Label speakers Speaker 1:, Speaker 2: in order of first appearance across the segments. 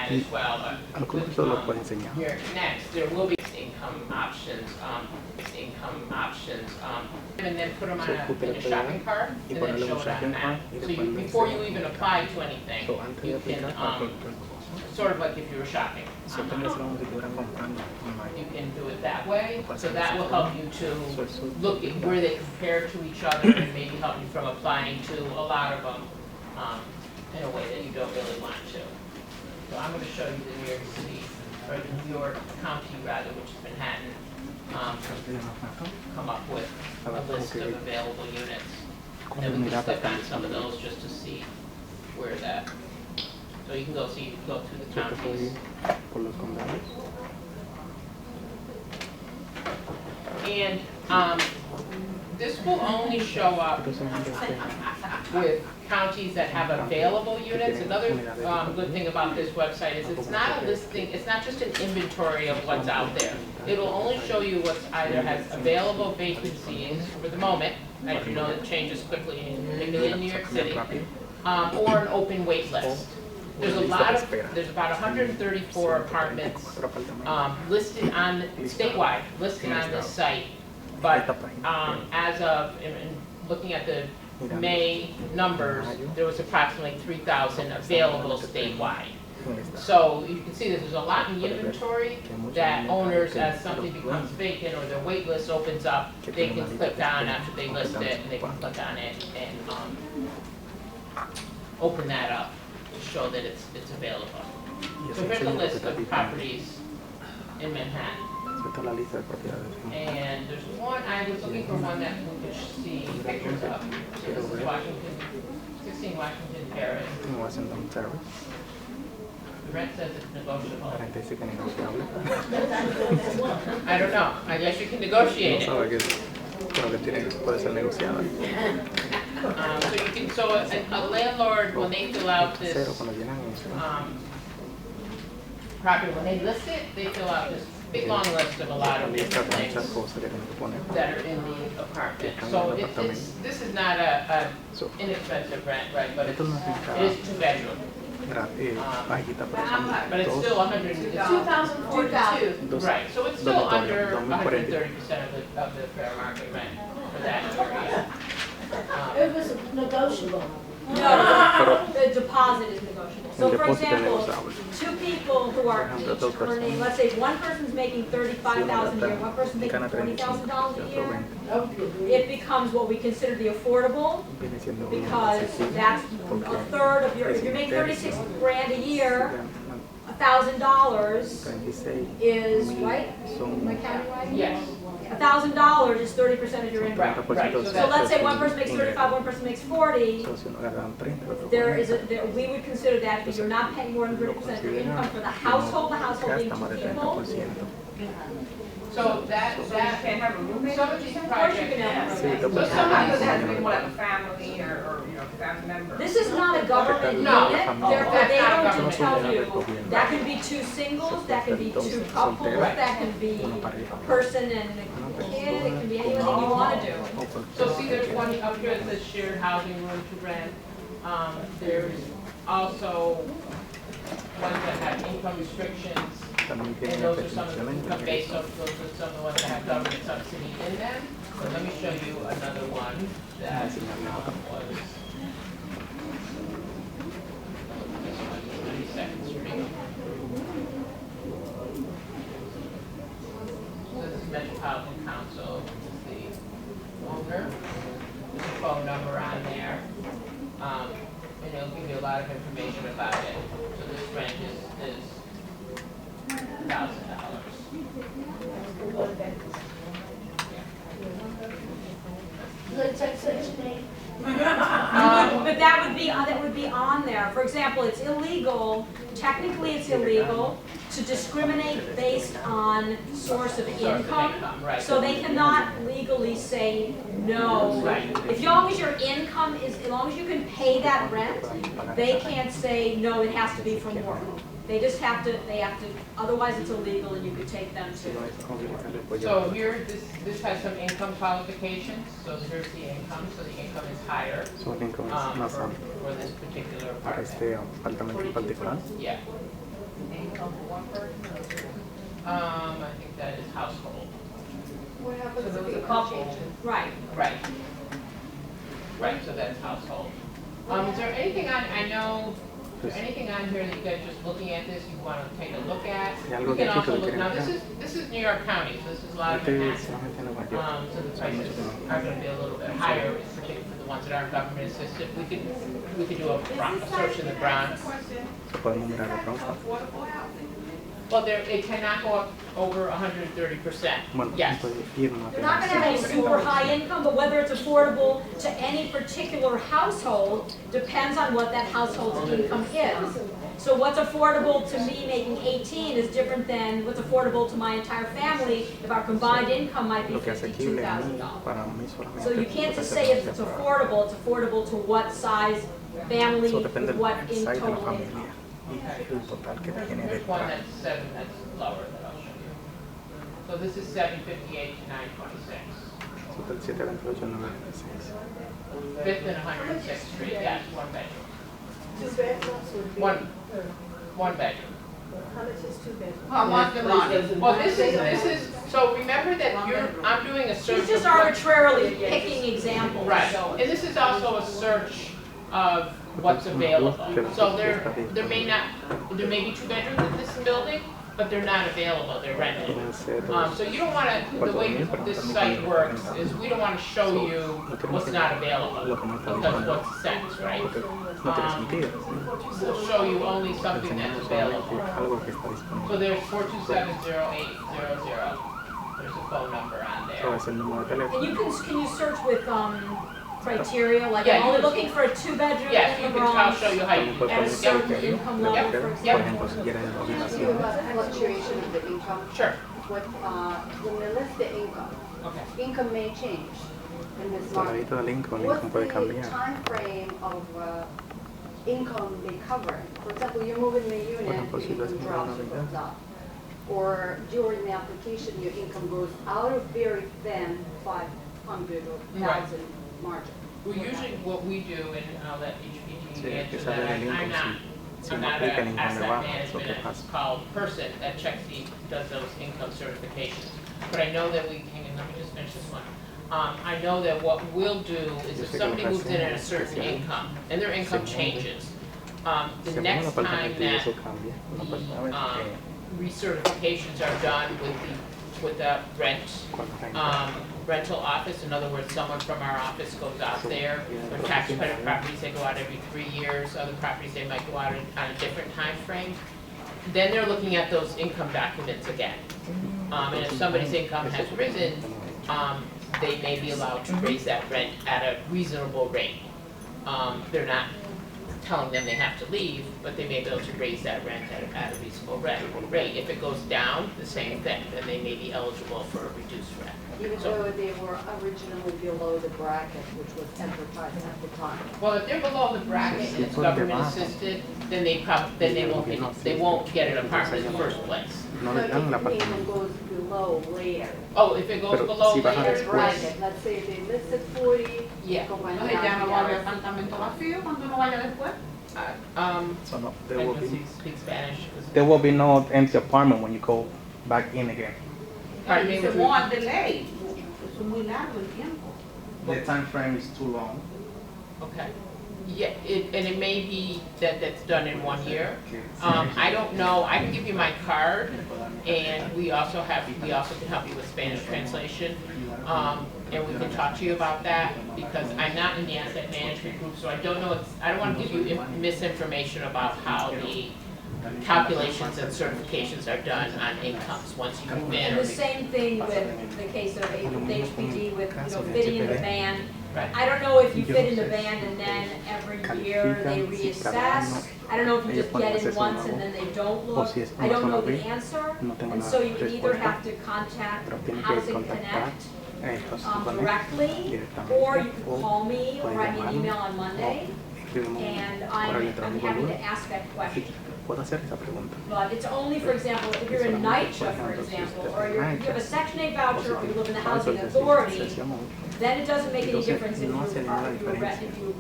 Speaker 1: that as well. But
Speaker 2: Algún curso lo puede enseñar.
Speaker 1: here next, there will be income options, and then put them on in a shopping cart, and then show it on a map. So before you even apply to anything, you can, sort of like if you were shopping. You can do it that way, so that will help you to look at where they compare to each other and maybe help you from applying to a lot of them in a way that you don't really want to. So I'm going to show you the New York City, or the New York County rather, which is Manhattan, come up with a list of available units. And then we can click on some of those just to see where that. So you can go see, go through the counties. And this will only show up with counties that have available units. Another good thing about this website is it's not a listing, it's not just an inventory of what's out there. It'll only show you what's either has available vacancies for the moment, as you know, it changes quickly, particularly in New York City, or an open wait list. There's there's about 134 apartments listed on, statewide, listed on this site. But as of, looking at the May numbers, there was approximately 3,000 available statewide. So you can see that there's a lot in inventory that owners, as something becomes vacant or their wait list opens up, they can click on after they list it, and they can click on it and open that up to show that it's available. So here's a list of properties in Manhattan. And there's one, I was looking for one that we could see pictures of. So this is Washington, 16 Washington Terrace. The rent says it's negotiable. I don't know. I guess you can negotiate it. So you can, so a landlord, when they fill out this property, when they list it, they fill out this big long list of a lot of different things that are in the apartment. So this is not a inexpensive rent, right? But it is 2-bedroom. But it's still 2,042. Right. So it's still under 130% of the fair market rent for that area.
Speaker 3: It was negotiable. No, the deposit is negotiable. So for example, two people who are each earning, let's say one person's making $35,000 a year, one person's making $40,000 a year, it becomes what we consider the affordable, because that's a third of your, if you make 36 grand a year, $1,000 is, right? Am I counting right?
Speaker 1: Yes.
Speaker 3: $1,000 is 30% of your income.
Speaker 1: Right.
Speaker 3: So let's say one person makes 35, one person makes 40. There is we would consider that because you're not paying more than 30% of your income for the household being 2 people.
Speaker 1: So that can have a roommate. Some of these projects,
Speaker 4: So somebody would have to be more like a family or family member.
Speaker 3: This is not a government unit, therefore they don't tell you. That can be 2 singles, that can be 2 couples, that can be a person and a kid, it can be anything you want to do.
Speaker 1: so see, there's one up here that says shared housing room to rent. There's also ones that have income restrictions. And those are some of the income-based, so those are some of the ones that have government subsidy in them. So let me show you another one that was 32nd Street. So this is Metropolitan Council, this is the owner. There's a phone number on there. And it'll give you a lot of information about it. So this rent is $1,000.
Speaker 3: But that would be on there. For example, it's illegal. Technically, it's illegal to discriminate based on source of income.
Speaker 1: Right.
Speaker 3: So they cannot legally say no.
Speaker 1: Right.
Speaker 3: As long as your income is, as long as you can pay that rent, they can't say no. It has to be from work. They just have to. They have to. Otherwise, it's illegal, and you could take them to.
Speaker 1: So here, this has some income qualifications. So here's the income. So the income is higher for this particular apartment. Yeah. I think that is household.
Speaker 2: What happens
Speaker 4: So there
Speaker 2: if
Speaker 4: was
Speaker 2: the
Speaker 4: a
Speaker 2: income
Speaker 4: couple.
Speaker 2: changes?
Speaker 3: Right.
Speaker 1: Right. Right, so that's household. Is there anything on, I know, is there anything on here that you guys just looking at this, you want to take a look at? You can also look, now this is New York County, so this is a lot of Manhattan. So the prices are going to be a little bit higher, particularly for the ones that aren't government assisted. We could do a search in the Bronx. Well, it cannot go up over 130%. Yes.
Speaker 3: They're not going to have any super high income, but whether it's affordable to any particular household depends on what that household's income is. So what's affordable to me making 18 is different than what's affordable to my entire family if our combined income might be $52,000. So you can't just say if it's affordable to what size family with what in total income.
Speaker 1: There's one that's 7, that's lower that I'll show you. So this is 758 to 926. Fifth and 106th Street, yes, one bedroom.
Speaker 2: 2 bedrooms would be.
Speaker 1: One bedroom.
Speaker 2: How much is 2 bedrooms?
Speaker 4: How much the money?
Speaker 1: Well, this is, so remember that I'm doing a search.
Speaker 3: She's just
Speaker 1: of what-
Speaker 3: arbitrarily picking examples.
Speaker 1: Right, and this is also a search of what's available. So there may be 2 bedrooms in this building, but they're not available, they're rented. So you don't want to, the way this site works is we don't want to show you what's not available, because what's sex, right? We'll show you only something that's available. So there's 427-0800. There's a phone number on there.
Speaker 3: And can you search with criteria, like
Speaker 1: Yeah,
Speaker 3: I'm only
Speaker 1: you-
Speaker 3: looking for a 2-bedroom
Speaker 1: Yes,
Speaker 3: in
Speaker 1: you
Speaker 3: the
Speaker 1: can, I'll
Speaker 3: Bronx
Speaker 1: show you how you
Speaker 3: at a certain
Speaker 1: Yep.
Speaker 3: income level,
Speaker 1: Yep.
Speaker 3: for
Speaker 1: Yep.
Speaker 3: example.
Speaker 2: Ask you about fluctuation of the income.
Speaker 1: Sure.
Speaker 2: What, when they list the income,
Speaker 1: Okay.
Speaker 2: income may change in this market. What's the time frame of income they cover? For example, you're moving in a unit, your income drops or goes up. Or during the application, your income goes out of very thin 500 or 1,000 margin.
Speaker 1: Well, usually what we do, and I'll let HPG answer that, I'm not an asset management, it's called person that does those income certifications. But I know that hang on, let me just finish this one. I know that what we'll do is if somebody moves in at a certain income, and their income changes, the next time that recertifications are done with the rental office, in other words, someone from our office goes out there. With tax credit properties, they go out every 3 years. Other properties, they might go out on a different time frame. Then they're looking at those income documents again. And if somebody's income has risen, they may be allowed to raise that rent at a reasonable rate. They're not telling them they have to leave, but they may be able to raise that rent at a reasonable rate. If it goes down, the same thing, then they may be eligible for a reduced rent.
Speaker 2: Even though they were originally below the bracket, which was advertised at the time.
Speaker 1: Well, if they're below the bracket and it's government assisted, then they won't get an apartment in the first place.
Speaker 2: So if the income goes below later,
Speaker 1: Oh, if it goes below
Speaker 2: the
Speaker 1: later,
Speaker 2: bracket, let's say they listed 40,
Speaker 1: Yeah.
Speaker 2: go by
Speaker 4: Entonces ya no va a haber
Speaker 2: now.
Speaker 4: apartamento vacío cuando uno vaya después.
Speaker 5: There will
Speaker 1: I
Speaker 5: be
Speaker 1: speak Spanish.
Speaker 5: there will be no empty apartment when you go back in again.
Speaker 1: Pardon me,
Speaker 4: Dice
Speaker 1: was
Speaker 4: more delay. Es muy largo el tiempo.
Speaker 5: The time frame is too long.
Speaker 1: Okay. Yeah, and it may be that that's done in 1 year. I don't know, I can give you my card, and we also can help you with Spanish translation. And we can talk to you about that, because I'm not in the asset management group, so I don't know, I don't want to give you misinformation about how the calculations and certifications are done on incomes once you move in.
Speaker 3: And the same thing with the case of HPD with, fitting in the van.
Speaker 1: Right.
Speaker 3: I don't know if you fit in the van and then every year they reassess. I don't know if you just get in once and then they don't look. I don't know the answer. And so you either have to contact Housing Connect directly, or you can call me or write me an email on Monday, and I'm happy to ask that question. But it's only, for example, if you're in NYCHA, for example, or you have a Section 8 voucher, or you live in the Housing Authority, then it doesn't make any difference if you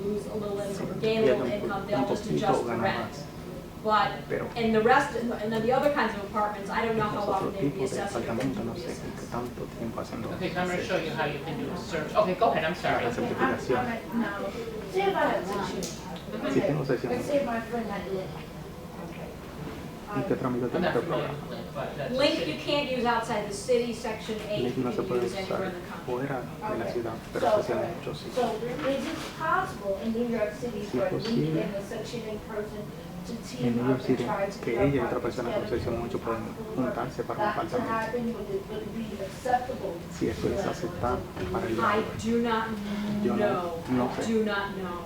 Speaker 3: lose a little income or gain a little income, they'll just adjust the rent. But
Speaker 5: Pero
Speaker 3: in the rest, and the other kinds of apartments, I don't know how
Speaker 5: los
Speaker 3: often
Speaker 5: otros
Speaker 3: they would be
Speaker 5: tipos de
Speaker 3: assessed. or
Speaker 5: apartamentos no
Speaker 3: would be
Speaker 5: sé
Speaker 3: assessed.
Speaker 5: qué tanto tiempo haciendo
Speaker 1: Okay, so I'm gonna show you how you can do a search. Okay, go ahead, I'm
Speaker 5: la
Speaker 1: sorry.
Speaker 5: certificación.
Speaker 6: See if I had sessions.
Speaker 5: Si tengo
Speaker 6: Let's
Speaker 5: sesiones
Speaker 6: say my friend had it.
Speaker 5: y qué tramito
Speaker 1: I'm
Speaker 5: tengo
Speaker 1: not
Speaker 5: que
Speaker 1: familiar
Speaker 5: probar.
Speaker 1: with Link, but that's.
Speaker 3: Link you can't use outside the city, section 8
Speaker 5: Link
Speaker 3: you
Speaker 5: no se
Speaker 3: can
Speaker 5: puede
Speaker 3: use anywhere
Speaker 5: usar
Speaker 3: in the country.
Speaker 5: fuera de la ciudad, pero
Speaker 6: So,
Speaker 5: sesiones mucho sí.
Speaker 6: so is it possible in New York City
Speaker 5: Si
Speaker 6: for
Speaker 5: es
Speaker 6: a
Speaker 5: posible,
Speaker 6: lead and a section 8 person to
Speaker 5: En
Speaker 6: team
Speaker 5: New
Speaker 6: up
Speaker 5: York
Speaker 6: and
Speaker 5: City,
Speaker 6: try to
Speaker 5: que
Speaker 6: get
Speaker 5: ella y otra
Speaker 6: apartments
Speaker 5: persona con
Speaker 6: together
Speaker 5: sección
Speaker 6: to
Speaker 5: 8 pueden
Speaker 6: for
Speaker 5: juntarse para un
Speaker 6: that to
Speaker 5: apartamento.
Speaker 6: happen, would it be acceptable?
Speaker 5: Si eso es aceptable para el
Speaker 3: I
Speaker 5: lado.
Speaker 3: do not
Speaker 5: Yo
Speaker 3: know.
Speaker 5: no sé.
Speaker 3: Do not know.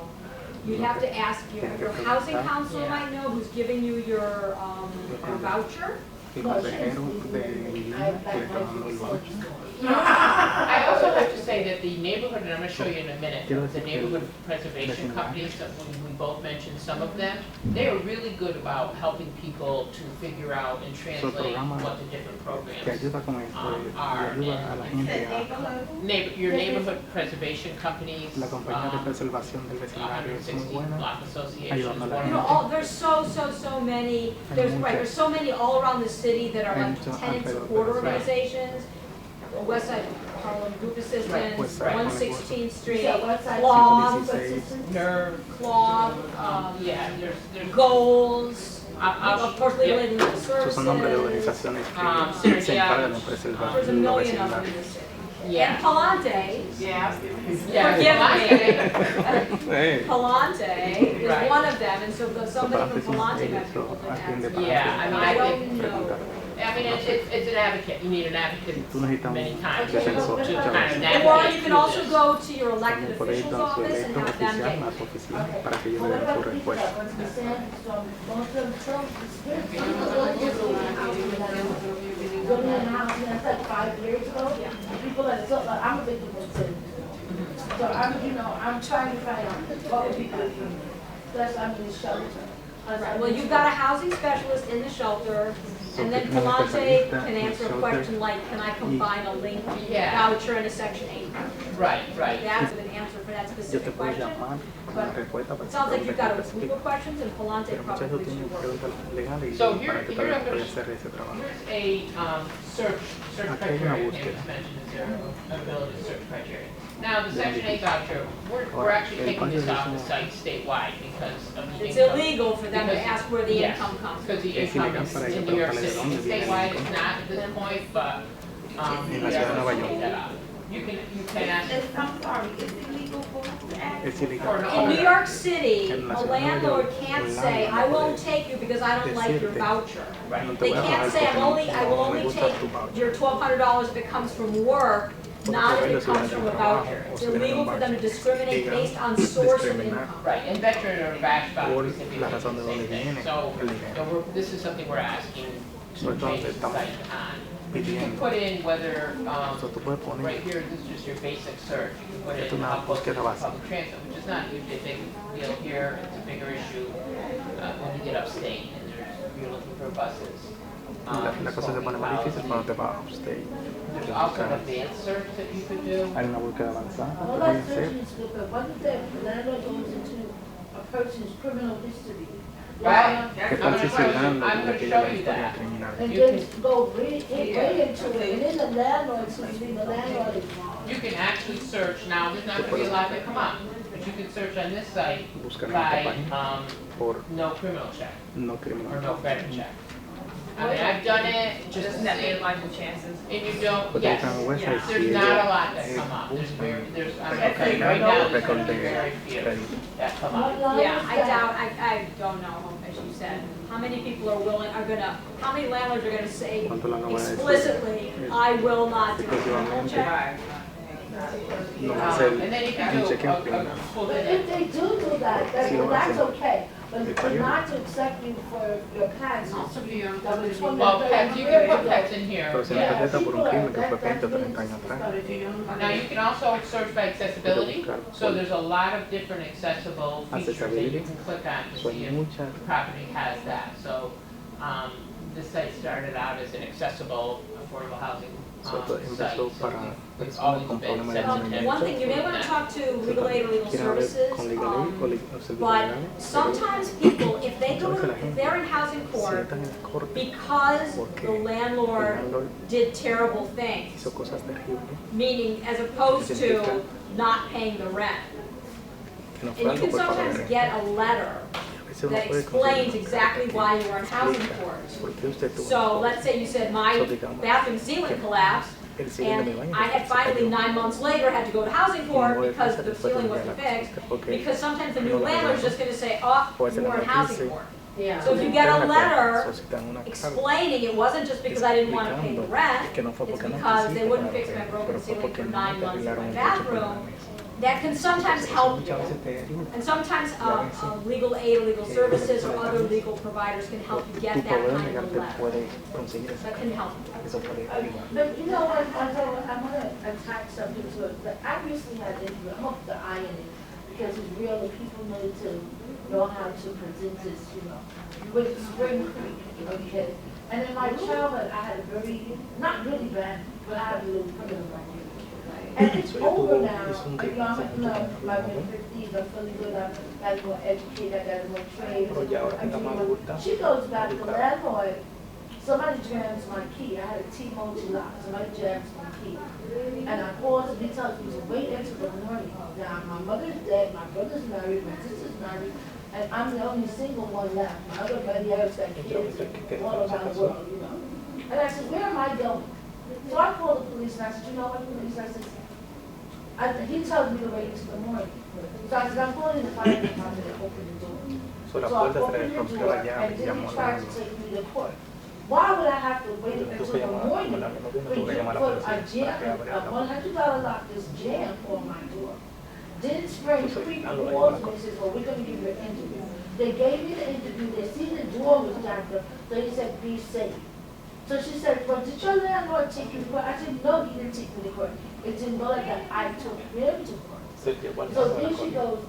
Speaker 3: You'd have to ask your housing counselor might know who's giving you your voucher.
Speaker 5: El consejero de vivienda que le está dando el voucher.
Speaker 1: I also have to say that the neighborhood, and I'm gonna show you in a minute,
Speaker 5: Quiero
Speaker 1: the
Speaker 5: decir que
Speaker 1: neighborhood preservation
Speaker 5: vecindad.
Speaker 1: companies, that we both mentioned some of them, they are really good about helping people to figure out and translate
Speaker 5: programa
Speaker 1: what the different
Speaker 5: Que
Speaker 1: programs
Speaker 5: ayuda con esto,
Speaker 1: are.
Speaker 5: ayuda a la gente a
Speaker 1: Your neighborhood preservation companies,
Speaker 5: la compañía de preservación del vecindario es muy
Speaker 1: 160
Speaker 5: buena.
Speaker 1: block associations,
Speaker 5: ayudando a la
Speaker 3: You know,
Speaker 5: gente.
Speaker 3: there's so many, there's so many all around the city that are like
Speaker 5: Mucho
Speaker 3: tenant
Speaker 5: alrededor
Speaker 3: support
Speaker 5: de la ciudad.
Speaker 3: organizations. West Side Harlem Group Assistance,
Speaker 5: West Side Harlem
Speaker 3: 116th Street,
Speaker 6: So what's that?
Speaker 3: Cloth,
Speaker 5: 116.
Speaker 1: Nerve,
Speaker 3: Cloth,
Speaker 1: yeah, there's
Speaker 3: Goals,
Speaker 1: I'll-
Speaker 3: of course,
Speaker 1: yeah.
Speaker 3: Legal Legal
Speaker 5: Esos son nombres de
Speaker 3: Services.
Speaker 5: organizaciones
Speaker 1: Synergy
Speaker 5: que se encargan de
Speaker 1: Outreach.
Speaker 5: preservar
Speaker 3: There's a
Speaker 5: los
Speaker 3: million of them
Speaker 5: vecindarios.
Speaker 3: in the city.
Speaker 1: Yeah.
Speaker 3: And Palante,
Speaker 1: Yeah,
Speaker 3: Forgive me.
Speaker 5: Hey.
Speaker 3: Palante is
Speaker 1: Right.
Speaker 3: one of them, and so somebody from
Speaker 5: Palante
Speaker 3: Palante
Speaker 5: sí,
Speaker 3: might be
Speaker 5: eso,
Speaker 3: able to
Speaker 5: atiende
Speaker 3: answer.
Speaker 5: Palante.
Speaker 1: Yeah, I mean,
Speaker 3: I
Speaker 1: I
Speaker 3: don't
Speaker 1: think,
Speaker 3: know.
Speaker 1: I mean, it's an advocate, you need an advocate
Speaker 5: Tú necesitas
Speaker 1: many
Speaker 5: un
Speaker 1: times to
Speaker 5: defensor,
Speaker 1: kind of
Speaker 5: muchas veces.
Speaker 1: navigate
Speaker 3: Or you can
Speaker 1: through
Speaker 3: also
Speaker 1: this.
Speaker 3: go to your elected
Speaker 5: También puede ir
Speaker 3: official's
Speaker 5: a su
Speaker 3: office and
Speaker 5: electo
Speaker 3: have them
Speaker 5: oficial
Speaker 3: get
Speaker 5: a su oficina
Speaker 6: Okay.
Speaker 5: para que ellos
Speaker 6: Well,
Speaker 5: le
Speaker 6: what
Speaker 5: den su
Speaker 6: about the people
Speaker 5: respuesta.
Speaker 6: that want to send from most of the terms, there's people who are just living housing that are living in housing, that's like 5 years ago. People that still, I'm a victim of sin. So I'm trying to find out what would be good for me. That's, I'm in the shelter.
Speaker 3: Well, you've got a housing specialist in the shelter, and then
Speaker 5: So,
Speaker 3: Palante
Speaker 5: especialista
Speaker 3: can
Speaker 5: en
Speaker 3: answer a
Speaker 5: shelter.
Speaker 3: question like, can I combine a link
Speaker 1: Yeah.
Speaker 3: voucher and a section 8?
Speaker 1: Right, right.
Speaker 3: That's an answer for that
Speaker 5: Yo te
Speaker 3: specific
Speaker 5: puedo
Speaker 3: question.
Speaker 5: llamar con una respuesta para
Speaker 3: It sounds like you've got a
Speaker 5: preguntas
Speaker 3: group of questions, and Palante
Speaker 5: pero muchas
Speaker 3: probably
Speaker 5: veces tienen
Speaker 3: should work.
Speaker 5: preguntas legales y
Speaker 1: So
Speaker 5: para que
Speaker 1: here
Speaker 5: tal
Speaker 1: I'm
Speaker 5: vez
Speaker 1: gonna,
Speaker 5: pueda hacer ese trabajo.
Speaker 1: here's a search
Speaker 5: Aquí hay una
Speaker 1: criteria,
Speaker 5: búsqueda.
Speaker 1: James mentioned, is there ability to search criteria. Now, the section 8 voucher, we're actually taking this off the site statewide because of the
Speaker 3: It's
Speaker 1: income.
Speaker 3: illegal for them to
Speaker 1: Because-
Speaker 3: ask where the
Speaker 1: yes,
Speaker 3: income comes from.
Speaker 1: Because the
Speaker 5: Es
Speaker 1: income
Speaker 5: ilegal
Speaker 1: is
Speaker 5: para ellos
Speaker 1: in New York
Speaker 5: preguntarle de
Speaker 1: City,
Speaker 5: dónde viene el
Speaker 1: statewide
Speaker 5: income.
Speaker 1: it's not at this point, but,
Speaker 5: En la
Speaker 1: we
Speaker 5: ciudad de
Speaker 1: are
Speaker 5: Nueva
Speaker 1: taking
Speaker 5: York.
Speaker 1: that out. You can ask
Speaker 4: I'm sorry, is it illegal for us to ask?
Speaker 5: Es
Speaker 1: for
Speaker 5: ilegal.
Speaker 1: an
Speaker 3: In
Speaker 1: owner.
Speaker 3: New York City,
Speaker 5: En la
Speaker 3: a
Speaker 5: ciudad de Nueva
Speaker 3: landlord
Speaker 5: York,
Speaker 3: can't
Speaker 5: un
Speaker 3: say, I
Speaker 5: landlord
Speaker 3: won't
Speaker 5: puede
Speaker 3: take you because I don't like your
Speaker 5: decirte,
Speaker 3: voucher.
Speaker 1: Right.
Speaker 5: No te
Speaker 3: They
Speaker 5: voy a
Speaker 3: can't
Speaker 5: pagar
Speaker 3: say, I
Speaker 5: porque
Speaker 3: will
Speaker 5: no me
Speaker 3: only
Speaker 5: gusta
Speaker 3: take
Speaker 5: tu voucher.
Speaker 3: your $1,200 if it comes from work, not if it comes from a voucher. It's illegal for them to discriminate based on source of income.
Speaker 1: Right, and veteran or badge
Speaker 5: Por
Speaker 1: vouchers typically
Speaker 5: la
Speaker 1: do
Speaker 5: razón de
Speaker 1: the same
Speaker 5: dónde
Speaker 1: thing.
Speaker 5: viene
Speaker 1: So,
Speaker 5: el dinero.
Speaker 1: this is something we're asking to
Speaker 5: Sobre todo
Speaker 1: change the
Speaker 5: estamos
Speaker 1: site on. You can
Speaker 5: pidiendo.
Speaker 1: put in whether,
Speaker 5: So, tú puedes
Speaker 1: right
Speaker 5: poner
Speaker 1: here, this is just your basic search. You can put
Speaker 5: Es
Speaker 1: in
Speaker 5: una
Speaker 1: how close is
Speaker 5: búsqueda básica.
Speaker 1: public transit, which is not usually a big deal here. It's a bigger issue when you get upstate and you're looking for buses.
Speaker 5: la cosa se pone más difícil cuando te vas a upstate.
Speaker 1: There's also an advanced search that you could do.
Speaker 5: Hay una búsqueda avanzada que
Speaker 6: All
Speaker 5: puedes
Speaker 6: that
Speaker 5: hacer.
Speaker 6: searching is good, but what if the landlord goes into a person's criminal history?
Speaker 1: Right.
Speaker 5: ¿Qué
Speaker 1: I'm
Speaker 5: tal
Speaker 1: gonna
Speaker 5: si
Speaker 1: show
Speaker 5: se
Speaker 1: you-
Speaker 5: dan
Speaker 1: I'm
Speaker 5: lo
Speaker 1: gonna
Speaker 5: que
Speaker 1: show
Speaker 5: la
Speaker 1: you
Speaker 5: historia
Speaker 1: that.
Speaker 5: criminal?
Speaker 6: And
Speaker 1: You
Speaker 6: then
Speaker 1: can-
Speaker 6: go way into it, and then the landlord, so you think the landlord is wrong.
Speaker 1: You can actually search, now there's not gonna be a lot that come up, but you can search on this site
Speaker 5: Buscar en esta
Speaker 1: by,
Speaker 5: página por
Speaker 1: no criminal check,
Speaker 5: no
Speaker 1: or
Speaker 5: criminal.
Speaker 1: no credit check. I mean, I've done it, just to
Speaker 4: Doesn't that
Speaker 1: see,
Speaker 4: minimize your chances?
Speaker 1: and you don't,
Speaker 5: Porque
Speaker 1: yes,
Speaker 5: en el website
Speaker 1: there's
Speaker 5: si
Speaker 1: not
Speaker 5: ellos
Speaker 1: a lot that come up, there's very,
Speaker 5: buscan
Speaker 1: there's, I'm
Speaker 5: récord
Speaker 1: okay, right
Speaker 5: criminal
Speaker 1: now,
Speaker 5: o
Speaker 1: there's
Speaker 5: récord
Speaker 1: gonna be
Speaker 5: de
Speaker 1: very few
Speaker 5: crédito.
Speaker 1: that come
Speaker 6: What
Speaker 1: up.
Speaker 6: line
Speaker 3: Yeah,
Speaker 6: is
Speaker 3: I
Speaker 6: that?
Speaker 3: doubt, I don't know, as you said, how many people are willing, how many landlords are gonna say
Speaker 5: ¿Cuántos la no van a decir?
Speaker 3: explicitly, I will not do a criminal
Speaker 5: Efectivamente.
Speaker 3: check?
Speaker 4: Right.
Speaker 5: No va a ser
Speaker 1: And then you can
Speaker 5: un
Speaker 1: do
Speaker 5: chequeo
Speaker 1: a
Speaker 5: criminal.
Speaker 1: full
Speaker 6: But if they do that,
Speaker 5: Sí, lo
Speaker 6: that's
Speaker 5: hacen.
Speaker 6: okay. But
Speaker 5: Está
Speaker 6: not to accept you for your past.
Speaker 1: Well, pets, you can put pets in here,
Speaker 5: Pero si no
Speaker 1: yeah.
Speaker 5: te arrestan por un crimen que fue 20 o 30 años atrás.
Speaker 1: Now, you can also search by accessibility,
Speaker 5: buscar
Speaker 1: so
Speaker 5: por
Speaker 1: there's a lot of different accessible features that you
Speaker 5: accessibility.
Speaker 1: can click on to
Speaker 5: So
Speaker 1: see
Speaker 5: hay
Speaker 1: if
Speaker 5: muchas
Speaker 1: the property has that. So, this site started out as an accessible, affordable housing
Speaker 5: So,
Speaker 1: site.
Speaker 5: empezó
Speaker 1: So
Speaker 5: para
Speaker 1: we've
Speaker 5: personas
Speaker 1: always
Speaker 5: con
Speaker 1: been
Speaker 5: problemas de
Speaker 1: sensitive
Speaker 5: movimiento.
Speaker 3: One thing, you may want to talk to legal aid or legal
Speaker 5: Quieren hablar
Speaker 3: services,
Speaker 5: con legal aid o o servicios
Speaker 3: but
Speaker 5: legales.
Speaker 3: sometimes people, if they go, if they're in housing
Speaker 5: Si
Speaker 3: court
Speaker 5: están en el corte,
Speaker 3: because
Speaker 5: porque
Speaker 3: the landlord
Speaker 5: el landlord
Speaker 3: did terrible things,
Speaker 5: hizo cosas terribles,
Speaker 3: meaning as opposed to not paying the rent.
Speaker 5: que no
Speaker 3: And
Speaker 5: fue
Speaker 3: you
Speaker 5: algo
Speaker 3: can
Speaker 5: por pagar
Speaker 3: sometimes
Speaker 5: renta.
Speaker 3: get a letter
Speaker 5: A veces uno
Speaker 3: that
Speaker 5: puede
Speaker 3: explains
Speaker 5: conseguir
Speaker 3: exactly why you were in housing
Speaker 5: explica
Speaker 3: court.
Speaker 5: por qué usted tuvo
Speaker 3: So let's say you said my
Speaker 5: So, digamos,
Speaker 3: bathroom ceiling collapsed,
Speaker 5: el ceiling de mi
Speaker 3: and
Speaker 5: baño
Speaker 3: I had
Speaker 5: se
Speaker 3: finally
Speaker 5: cayó.
Speaker 3: 9 months later had to go to housing court
Speaker 5: Luego de
Speaker 3: because
Speaker 5: casa
Speaker 3: the
Speaker 5: después
Speaker 3: ceiling
Speaker 5: tendría
Speaker 3: wasn't
Speaker 5: la
Speaker 3: fixed,
Speaker 5: cita porque
Speaker 3: because sometimes the
Speaker 5: no
Speaker 3: new
Speaker 5: la
Speaker 3: landlord's
Speaker 5: arreglaron.
Speaker 3: just gonna say, oh,
Speaker 5: Pues
Speaker 3: you
Speaker 5: en
Speaker 3: were in
Speaker 5: la
Speaker 3: housing
Speaker 5: dice,
Speaker 3: court.
Speaker 6: Yeah.
Speaker 3: So if you get a letter
Speaker 5: solicitan una carta
Speaker 3: explaining it wasn't just because I didn't want to pay the rent,
Speaker 5: que no fue
Speaker 3: it's
Speaker 5: porque no
Speaker 3: because they
Speaker 5: quisiste
Speaker 3: wouldn't
Speaker 5: pagar
Speaker 3: fix my
Speaker 5: renta,
Speaker 3: broken
Speaker 5: pero fue
Speaker 3: ceiling
Speaker 5: porque
Speaker 3: for
Speaker 5: no
Speaker 3: 9
Speaker 5: te
Speaker 3: months in
Speaker 5: arreglaron
Speaker 3: my
Speaker 5: el techo por
Speaker 3: bathroom,
Speaker 5: 9 meses.
Speaker 3: that can sometimes
Speaker 5: Eso
Speaker 3: help
Speaker 5: muchas
Speaker 3: you.
Speaker 5: veces te ayuda.
Speaker 3: And sometimes legal aid or legal services or other legal providers can help you get
Speaker 5: Tu
Speaker 3: that
Speaker 5: poder
Speaker 3: kind
Speaker 5: legal
Speaker 3: of
Speaker 5: te
Speaker 3: letter.
Speaker 5: puede conseguir esa
Speaker 3: That can help.
Speaker 5: Eso puede ayudar.
Speaker 6: But you know what, although I'm gonna attach something to it, but I recently had an interview, I'm up the iron it, because it's real, and people need to know how to present this, you know, with Spring Creek, okay? And in my childhood, I had a very, not really bad, but I had a little criminal record. And it's over now, you know, I'm in my 50s, I'm feeling good, I'm got more educated, I got more trade.
Speaker 5: Pero ya ahora que está más adulta,
Speaker 6: She goes back, the landlord, somebody jams my key, I had a T-Mobile lock, somebody jams my key. And I called to be told me to wait until the morning. Now, my mother's dead, my brother's married, my sister's married, and I'm the only single one left. My other buddy else got kids all around the world, you know. And I said, where am I going? So I called the police and I said, you know what, police, I said, he told me to wait until the morning. So I said, I'm going in the fire department to open the door.
Speaker 5: So la
Speaker 6: So I
Speaker 5: puerta se le
Speaker 6: opened the
Speaker 5: rompió
Speaker 6: door
Speaker 5: la llave
Speaker 6: and
Speaker 5: y
Speaker 6: then
Speaker 5: llamó
Speaker 6: he
Speaker 5: a la
Speaker 6: tried to
Speaker 5: niña.
Speaker 6: take me to court. Why would I have to wait
Speaker 5: Yo
Speaker 6: until
Speaker 5: tuve que
Speaker 6: the
Speaker 5: llamar,
Speaker 6: morning
Speaker 5: como la menor
Speaker 6: for
Speaker 5: tuve
Speaker 6: you
Speaker 5: que llamar a
Speaker 6: to
Speaker 5: la
Speaker 6: put a
Speaker 5: policía para que
Speaker 6: jam,
Speaker 5: abriera
Speaker 6: a
Speaker 5: la puerta.
Speaker 6: $100 lock this jam on my door? Then Spring
Speaker 5: Entonces,
Speaker 6: Creek
Speaker 5: algo ahí
Speaker 6: calls
Speaker 5: una
Speaker 6: me and
Speaker 5: cosa.
Speaker 6: says, well, we're gonna give you an interview. They gave me the interview, they see the door was jacked up, so he said, be safe. So she said, well, did your landlord take you to court? I said, no, he didn't take me to court. It didn't go like that, I took him to court.
Speaker 5: Se llevó al
Speaker 6: So
Speaker 5: lado de la
Speaker 6: then she
Speaker 5: cosa.
Speaker 6: goes,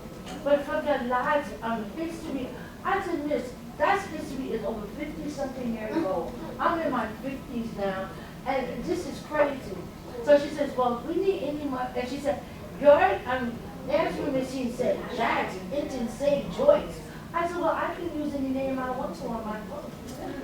Speaker 6: but for the lies on history, I said, miss, that's history is over 50-something years old. I'm in my 50s now, and this is crazy. So she says, well, we need any more, and she said, your answering machine said, Jack's engine saved Joyce. I said, well, I can use any name I want to on my phone.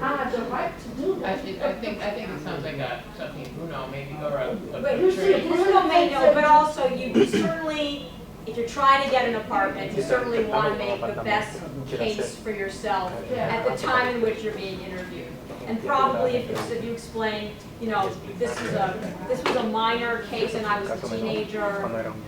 Speaker 6: I have the right to do
Speaker 1: I
Speaker 6: that.
Speaker 1: think it sounds like something Bruno maybe, or a
Speaker 3: But
Speaker 6: you see,
Speaker 1: tree.
Speaker 3: Bruno may know, but also you certainly, if you're trying to get an apartment, you certainly want to make the best case for yourself at the time in which you're being interviewed. And probably if you explain, you know, this was a minor case and I was a teenager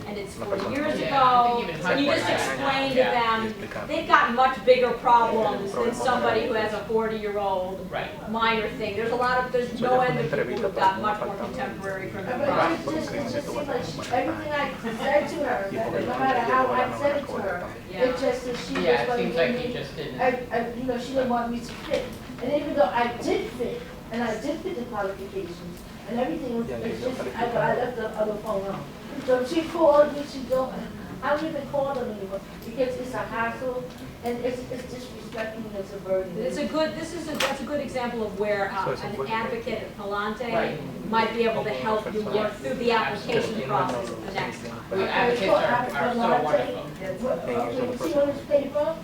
Speaker 3: and it's 4 years ago. And you just explain to them, they've got much bigger problems than somebody who has a 40-year-old
Speaker 1: Right.
Speaker 3: minor thing. There's no end of people who've got much more contemporary criminal
Speaker 6: But
Speaker 3: problems.
Speaker 6: it just seemed like everything I said to her, no matter how I said it to her, it just that she
Speaker 1: Yeah,
Speaker 6: just
Speaker 1: it
Speaker 6: wasn't
Speaker 1: seems like
Speaker 6: giving
Speaker 1: you
Speaker 6: me,
Speaker 1: just didn't.
Speaker 6: you know, she didn't want me to fit. And even though I did fit, and I did fit the qualifications, and everything was, it's just, I left the other phone on. So she called me, she don't, I don't even call them anymore, because it's a hassle, and it's disrespecting, and it's a burden.
Speaker 3: That's a good example of where an advocate at Palante
Speaker 1: Right.
Speaker 3: might be able to help you work through the application process of the next one.
Speaker 1: Well, advocates are so wonderful.
Speaker 6: Okay, you see on this paper?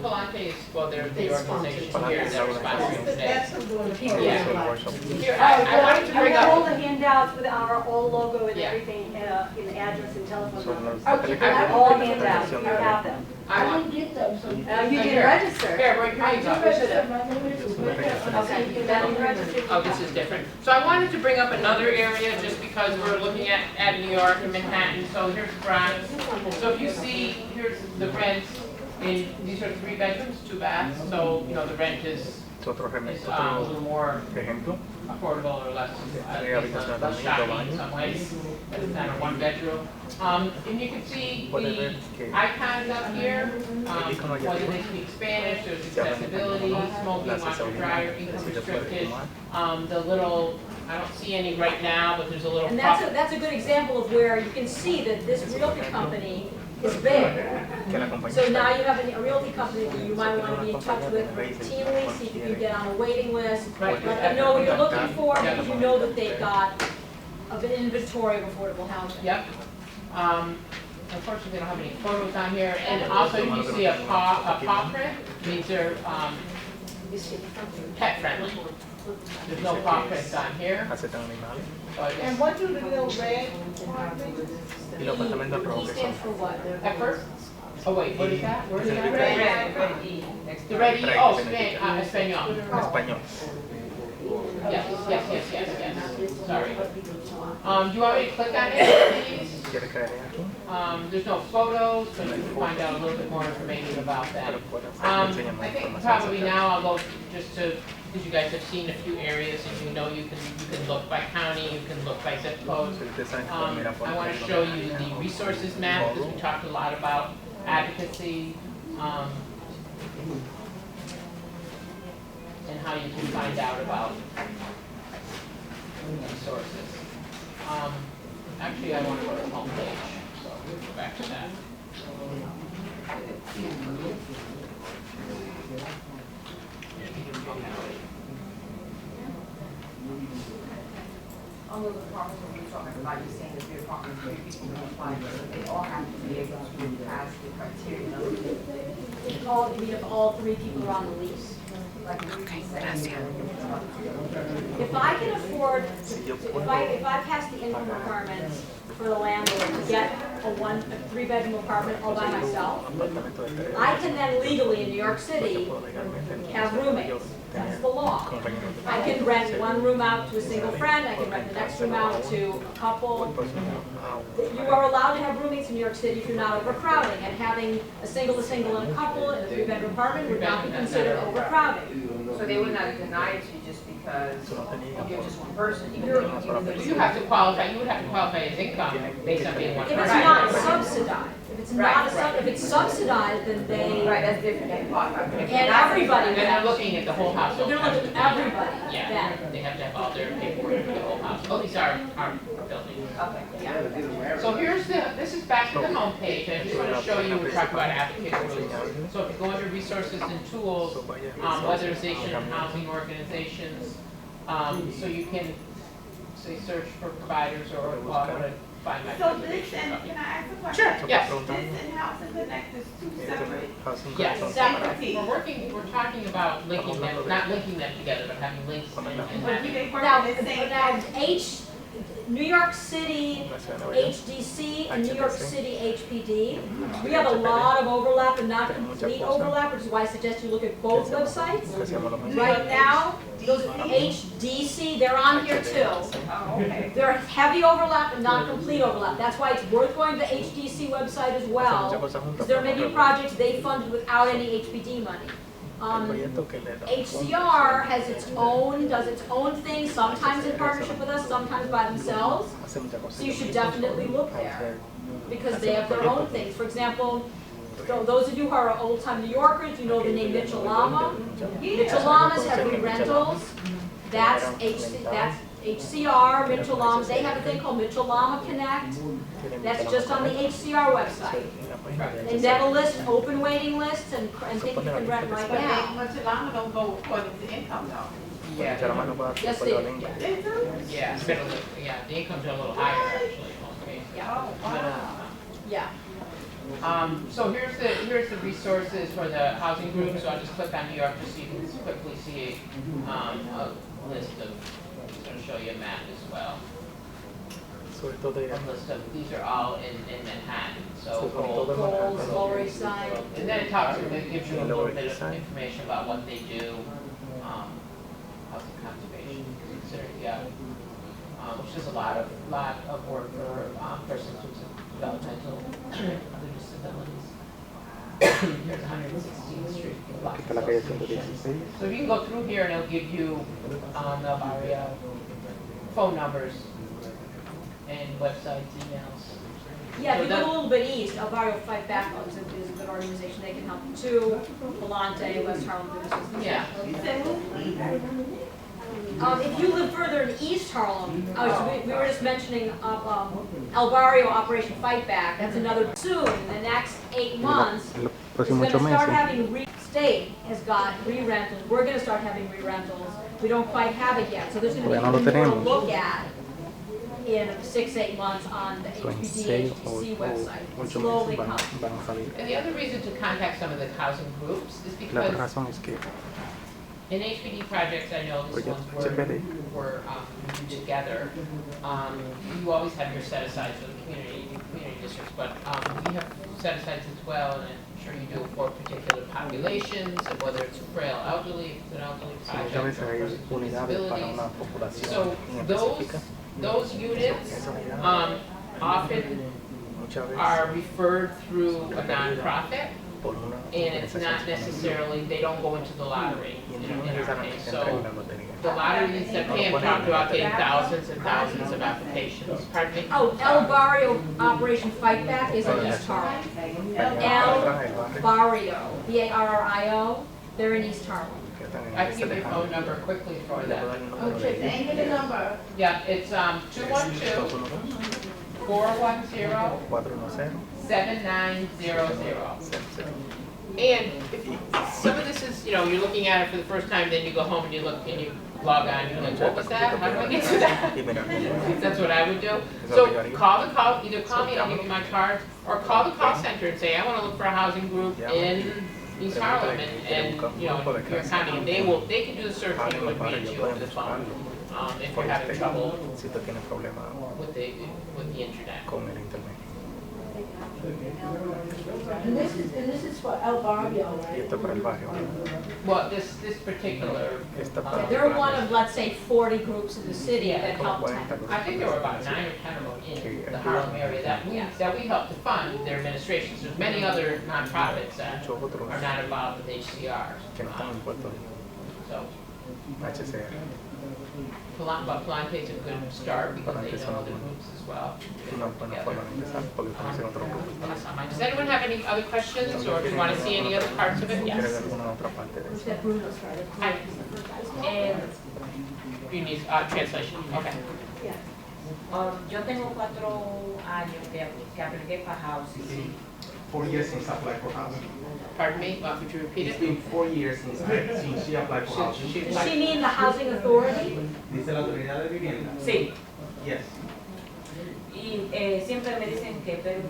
Speaker 1: Palante is, well, they're the organization here that are sponsoring today.
Speaker 6: That's who's doing the people.
Speaker 1: Yeah. Here, I wanted to bring
Speaker 7: I got all
Speaker 1: up,
Speaker 7: the handouts with our old logo and
Speaker 1: Yeah.
Speaker 7: everything, in address and telephone numbers.
Speaker 6: Okay,
Speaker 7: I have all handouts, you have them.
Speaker 1: I
Speaker 6: I
Speaker 1: want,
Speaker 6: didn't get them, so.
Speaker 7: You
Speaker 1: Here.
Speaker 7: can register.
Speaker 1: here, right, here
Speaker 6: I
Speaker 1: you
Speaker 6: just
Speaker 1: go.
Speaker 6: registered, my name is.
Speaker 7: Okay, that'll be registered.
Speaker 1: Oh, this is different. So I wanted to bring up another area just because we're looking at New York and Manhattan. So here's Bronx. So if you see, here's the rent in, these are 3 bedrooms, 2 baths. So, you know, the rent is
Speaker 5: Otro
Speaker 1: a little more
Speaker 5: ejemplo,
Speaker 1: affordable or less,
Speaker 5: habitación
Speaker 1: less
Speaker 5: también,
Speaker 1: shocking
Speaker 5: dos
Speaker 1: in
Speaker 5: baños.
Speaker 1: some ways. But it's not a 1 bedroom. And you can see
Speaker 5: Puede ver
Speaker 1: the
Speaker 5: que
Speaker 1: icons up here, whether they speak Spanish, there's accessibility, smoking, washer, dryer, income restricted. The little, I don't see any right now, but there's a little.
Speaker 3: And that's a good example of where you can see that this realty company is big.
Speaker 5: Que la compañía
Speaker 3: So
Speaker 5: está-
Speaker 3: now you have a realty company that you might want to be in touch with routinely, see if you can get on a waiting list.
Speaker 1: Right.
Speaker 3: Let them know what you're looking for, because you know that they've got an inventory of affordable housing.
Speaker 1: Yep. Unfortunately, they don't have any photos on here, and also if you see a paw print, these are, pet friendly. There's no paw prints on here.
Speaker 5: Aceptan animales.
Speaker 1: So I
Speaker 6: And
Speaker 1: just,
Speaker 6: what do the little red part
Speaker 5: Y los apartamentos rojos
Speaker 3: E
Speaker 5: que son.
Speaker 3: stands for what?
Speaker 1: at first, oh wait, what is that? Where is that?
Speaker 4: Red E.
Speaker 1: The red E, oh, Espanol.
Speaker 5: Español.
Speaker 1: Yes, sorry. Do you want me to click on it, please?
Speaker 5: ¿Quieres caer aquí?
Speaker 1: There's no photos, but you can find out a little bit more information about that. I think probably now I'll go just to, because you guys have seen a few areas and you know you can look by county, you can look by zip code. I want to show you the resources map, because we talked a lot about advocacy, and how you can find out about resources. Actually, I want to go to the home page, so we'll go back to that.
Speaker 4: On those apartments, when we're talking about, you're saying that the apartments where people can apply, they all have to be able to pass the criteria.
Speaker 3: You mean if all three people are on the lease? If I can afford, if I pass the income requirements for the landlord to get a 3-bedroom apartment all by myself, I can then legally in New York City have roommates. That's the law. I can rent one room out to a single friend, I can rent the next room out to a couple. You are allowed to have roommates in New York City if you're not overcrowding, and having a single and a couple in a 3-bedroom apartment would not be considered overcrowding.
Speaker 4: So they would not deny it to you just because you're just one person, even though
Speaker 1: You have to qualify, you would have to qualify as income based on being one
Speaker 3: If it's
Speaker 1: person.
Speaker 3: not subsidized, if it's not, if it's subsidized, then they,
Speaker 4: Right, that's different than qualify.
Speaker 3: and everybody,
Speaker 1: And they're looking at the whole household.
Speaker 3: they're looking at everybody
Speaker 1: Yeah,
Speaker 3: then.
Speaker 1: they have to have all their paperwork for the whole house. Oh, these are our buildings.
Speaker 4: Okay.
Speaker 1: Yeah. So this is back to the home page. I just want to show you, we talked about advocate groups. So if you go under resources and tools, weatherization and housing organizations, so you can, say, search for providers or want to find my
Speaker 8: So this and, can I ask a question?
Speaker 1: Sure, yes.
Speaker 8: This and Housing Connect is two separate.
Speaker 1: Yes, separate. We're talking about linking them, not linking them together, but having links.
Speaker 8: But do they work
Speaker 3: Now,
Speaker 8: in the same?
Speaker 3: New York City HDC and New York City HPD, we have a lot of overlap and not complete overlap, which is why I suggest you look at both websites. Right now, those HDC, they're on here too.
Speaker 4: Oh, okay.
Speaker 3: There's heavy overlap and not complete overlap. That's why it's worth going to the HDC website as well, because there may be projects they funded without any HPD money. HCR has its own, does its own thing, sometimes in partnership with us, sometimes by themselves. So you should definitely look there, because they have their own things. For example, so those of you who are old-time New Yorkers, you know the name Mitchell Lama. Mitchell Lamas have re-rentals. That's HCR, Mitchell Lamas. They have a thing called Mitchell Lama Connect. That's just on the HCR website. And they have a list, open waiting lists, and things you can rent right now.
Speaker 8: But Tulama don't go according to income though.
Speaker 1: Yeah.
Speaker 3: Yes, they do.
Speaker 8: They do?
Speaker 1: Yeah, the incomes are a little higher actually, okay.
Speaker 8: Oh, wow.
Speaker 3: Yeah.
Speaker 1: So here's the resources for the housing group, so I'll just click on New York just so you can quickly see a list of, I'm just going to show you a map as well. A list of, these are all in Manhattan, so
Speaker 3: Goals, Lower East Side.
Speaker 1: and then it gives you a little bit of information about what they do, housing conservation, which is a lot of work for persons with developmental other disabilities. Here's 116th Street. So if you can go through here and it'll give you El Barrio phone numbers and websites, emails.
Speaker 3: Yeah, if you go a little bit east, El Barrio Fight Back is a good organization, they can help you too. Volante, West Harlem Business.
Speaker 1: Yeah.
Speaker 8: You said who?
Speaker 3: if you live further in East Harlem, we were just mentioning El Barrio Operation Fight Back, that's another, soon, in the next 8 months,
Speaker 5: En los
Speaker 3: is
Speaker 5: próximos
Speaker 3: gonna
Speaker 5: 8
Speaker 3: start
Speaker 5: meses.
Speaker 3: having state has got re-rentals, we're gonna start having re-rentals, we don't quite have it yet, so there's gonna be
Speaker 5: Todavía no lo
Speaker 3: more to
Speaker 5: tenemos.
Speaker 3: look at in 6-8 months on the
Speaker 5: So en
Speaker 3: HPD,
Speaker 5: 6 o
Speaker 3: HTC website,
Speaker 5: 8
Speaker 3: slowly
Speaker 5: meses
Speaker 3: coming.
Speaker 5: van a salir.
Speaker 1: And the other reason to contact some of the housing groups is
Speaker 5: La otra
Speaker 1: because
Speaker 5: razón es que
Speaker 1: in HPD projects, I know this ones were together. You always have your set-asides for the community districts, but we have set-asides as well, and I'm sure you do for particular populations, and whether it's frail elderly, if it's an elderly
Speaker 5: sí, muchas
Speaker 1: project,
Speaker 5: veces
Speaker 1: or
Speaker 5: hay
Speaker 1: persons with
Speaker 5: unidades para
Speaker 1: disabilities.
Speaker 5: una población
Speaker 1: So
Speaker 5: en
Speaker 1: those
Speaker 5: específica.
Speaker 1: units often
Speaker 5: Muchas veces
Speaker 1: are referred through a nonprofit,
Speaker 5: por una
Speaker 1: and it's
Speaker 5: organización
Speaker 1: not
Speaker 5: sin
Speaker 1: necessarily, they don't go into the lottery
Speaker 5: y
Speaker 1: in
Speaker 5: no
Speaker 1: our case.
Speaker 5: necesariamente
Speaker 1: So
Speaker 5: entran en la lotería.
Speaker 1: the lotteries that pay and talk about getting thousands and thousands of applications. Pardon me?
Speaker 3: Oh, El Barrio Operation Fight Back is in East Harlem. El Barrio, B-A-R-R-I-O, they're in East Harlem.
Speaker 5: Que están en
Speaker 1: I
Speaker 5: el
Speaker 1: can give you a
Speaker 5: este
Speaker 1: phone number quickly for
Speaker 5: Le puedo
Speaker 1: that.
Speaker 5: dar el número de
Speaker 6: Okay,
Speaker 5: ellos.
Speaker 6: then give the number.
Speaker 1: Yeah, it's 212-410-7900.
Speaker 5: 410-00.
Speaker 1: And if you, some of this is, you're looking at it for the first time, then you go home and you look and you log on, you're like, what was that? How do I get to that?
Speaker 5: Y mira,
Speaker 1: That's what I would do. So either call me, I'll give you my card, or call the call center and say, I want to look for a housing group in East Harlem and your county, and they can do the search and it would read you over the phone, if you're having trouble
Speaker 5: si tú tienes problemas
Speaker 1: with the internet.
Speaker 5: con el internet.
Speaker 6: And this is for El Barrio,
Speaker 5: Y
Speaker 6: right?
Speaker 5: esto para el barrio.
Speaker 1: Well, this particular,
Speaker 3: They're one of, let's say, 40 groups in the city that help
Speaker 5: Como
Speaker 3: tenant.
Speaker 5: 40
Speaker 1: I think there were about 9 or 10 of them in the Harlem area that we helped to fund their administrations. There's many other nonprofits that
Speaker 5: muchos otros
Speaker 1: are not involved with HCR.
Speaker 5: que no están impuestos
Speaker 1: So,
Speaker 5: HCR.
Speaker 1: Palante is a good start because they know other groups as well.
Speaker 5: Una buena forma de empezar porque conocen otros grupos.
Speaker 1: Does anyone have any other questions, or do you want to see any other parts of it?
Speaker 5: ¿Quieres
Speaker 1: Yes.
Speaker 5: alguna otra parte de eso?
Speaker 3: That Bruno started.
Speaker 1: Hi. And you need translation, okay.
Speaker 4: Yo tengo 4 años que apliqué para housing.
Speaker 9: 4 years since I applied for housing.
Speaker 1: Pardon me, could you repeat
Speaker 9: It's
Speaker 1: it?
Speaker 9: been 4 years since she applied for housing.
Speaker 3: Does she mean the housing authority?
Speaker 9: Dice la autoridad de vivienda.
Speaker 4: Sí.
Speaker 9: Yes.
Speaker 4: Y siempre me dicen que espere,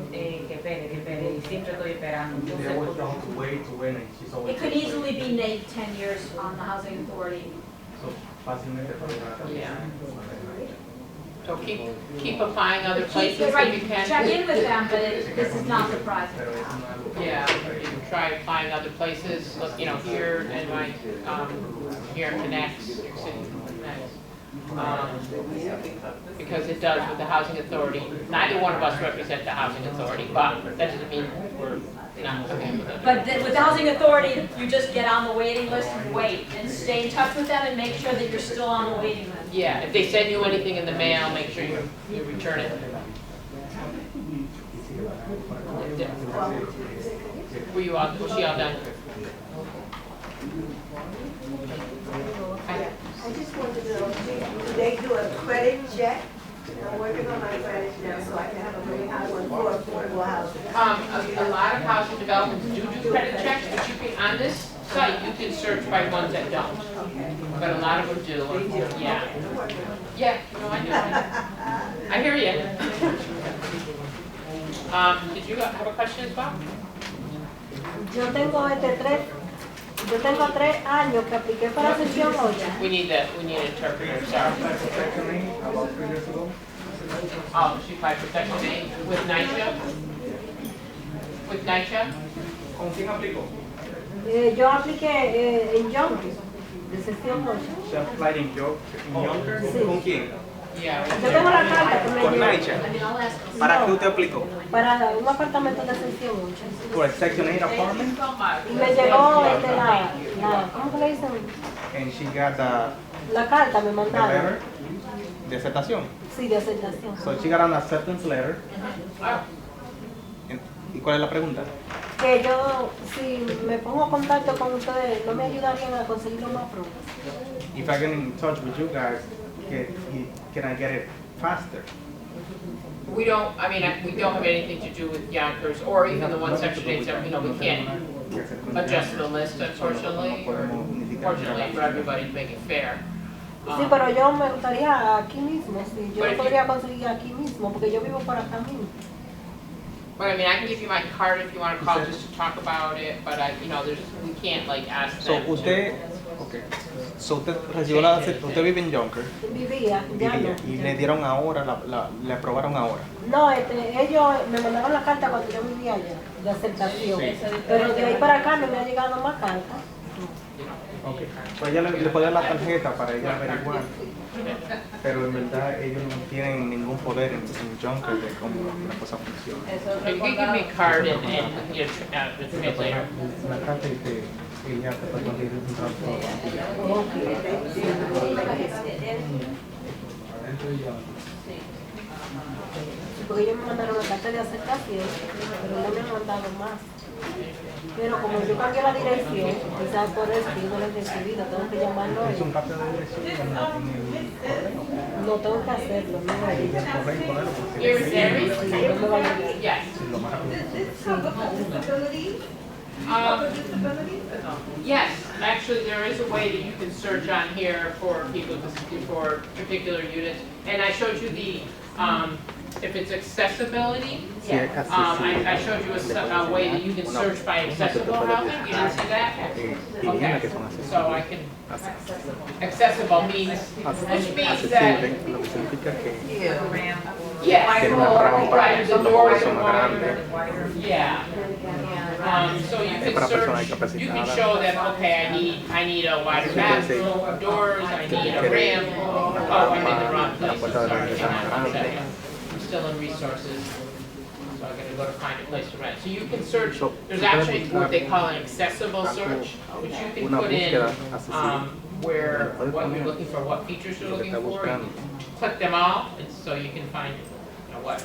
Speaker 4: y siempre estoy esperando.
Speaker 9: They always trying to wait, and she's always.
Speaker 3: It could easily be named 10 years on the housing authority.
Speaker 9: So fácilmente para
Speaker 1: Yeah. So keep applying other places if
Speaker 3: Right,
Speaker 1: you can.
Speaker 3: check in with them, but this is not surprising.
Speaker 9: Pero es una.
Speaker 1: Yeah, you can try applying other places, look, here in my, here in Connect, New York City Connect. Because it does with the housing authority. Neither one of us represent the housing authority, but that doesn't mean we're not coming with it.
Speaker 3: But with the housing authority, you just get on the waiting list and wait, and stay in touch with them and make sure that you're still on the waiting list.
Speaker 1: Yeah, if they send you anything in the mail, make sure you return it. Was she all done?
Speaker 10: I just wanted to know, do they do a credit check? I'm working on my credit now, so I can have a really high one for affordable housing.
Speaker 1: A lot of housing developments do credit checks, but you can, on this site, you can search by ones that don't. But a lot of them do, yeah. Yeah, no, I do. I hear you. Did you have a question as well?
Speaker 6: Yo tengo 3 años que apliqué para sección 8.
Speaker 1: We need an interpreter, sorry.
Speaker 9: About 3 years ago.
Speaker 1: Oh, she applied for Section 8 with NYCHA? With NYCHA?
Speaker 9: ¿Con quién aplicó?
Speaker 6: Yo apliqué en Yonkers, de sección 8.
Speaker 9: She applied in Yonkers.
Speaker 6: Sí.
Speaker 9: ¿Con quién?
Speaker 1: Yeah.
Speaker 6: Yo tengo la carta que me
Speaker 9: Con
Speaker 6: llegó
Speaker 9: Naicha. ¿Para qué usted aplicó?
Speaker 6: para un apartamento de sección 8.
Speaker 9: For a Section 8 apartment.
Speaker 6: Y me llegó ¿cómo que le dicen?
Speaker 9: And she got the
Speaker 6: La carta me
Speaker 9: letter
Speaker 6: mandaron.
Speaker 9: de aceptación.
Speaker 6: Sí, de aceptación.
Speaker 9: So she got an acceptance letter.
Speaker 1: Ah,
Speaker 9: ¿Y cuál es la pregunta?
Speaker 6: que yo, si me pongo en contacto con ustedes, ¿no me ayudarían a conseguirlo más pronto?
Speaker 9: If I get in touch with you guys, can I get it faster?
Speaker 1: We don't, I mean, we don't have anything to do with Yonkers or even the one Section 8, we can't adjust the list unfortunately, or fortunately for everybody to make it fair.
Speaker 6: Sí, pero yo me gustaría aquí mismo, sí, yo
Speaker 1: But
Speaker 6: lo
Speaker 1: if
Speaker 6: podría conseguir aquí mismo, porque yo vivo por acá mismo.
Speaker 1: But I mean, I can give you my card if you want to call just to talk about it, but we can't like ask
Speaker 9: So
Speaker 1: them to.
Speaker 9: usted recibió usted vive en Yonkers,
Speaker 6: Vivía, ya
Speaker 9: vivía,
Speaker 6: no.
Speaker 9: y le dieron ahora, le aprobaron ahora.
Speaker 6: No, ellos me mandaron la carta cuando yo vivía allá, de aceptación. Pero de ahí para acá no me ha llegado más cartas.
Speaker 9: Okay. Pues ella le puede dar la tarjeta para ella averiguar. Pero en verdad ellos no tienen ningún poder en Yonkers de cómo la cosa funciona.
Speaker 1: So you can give me a card and you the translator.
Speaker 9: La carta y ella te puede conseguir un transporte.
Speaker 6: Porque ellos me mandaron la carta de aceptación, pero no me han mandado más. Pero como yo cambié la dirección, quizás por eso yo no lo he recibido, tengo que llamarlo a
Speaker 9: Es un
Speaker 6: ellos.
Speaker 9: cambio de dirección en el correo.
Speaker 6: No tengo que hacerlo, no me
Speaker 9: En el correo y ponerlo porque
Speaker 1: You're Mary?
Speaker 6: Sí, no me va a llegar.
Speaker 1: Yes.
Speaker 9: es lo más rápido.
Speaker 1: Yes, actually, there is a way that you can search on here for people, for particular units. And I showed you the, if it's accessibility, I showed you a way that you can search by accessible housing. You didn't see that? Okay, so I can, accessible means, which means that,
Speaker 5: Lo que significa que
Speaker 1: yes,
Speaker 5: tiene una rampa,
Speaker 1: right, the
Speaker 5: los
Speaker 1: doors
Speaker 5: son
Speaker 1: are
Speaker 5: grandes.
Speaker 1: wider. Yeah. So you can
Speaker 5: para personas
Speaker 1: search, you can
Speaker 5: discapacitadas.
Speaker 1: show them, okay, I need a wider bathroom, doors, I need a ramp. Oh, I'm in the wrong place, I'm sorry, hang on one second. I'm still in resources, so I'm gonna go to find a place to rent. So you can search, there's actually what they call an accessible search, which you can
Speaker 5: Una
Speaker 1: put in,
Speaker 5: búsqueda accesible.
Speaker 1: where, what you're looking for, what features you're looking for, and click them all, and so you can find, you know, what.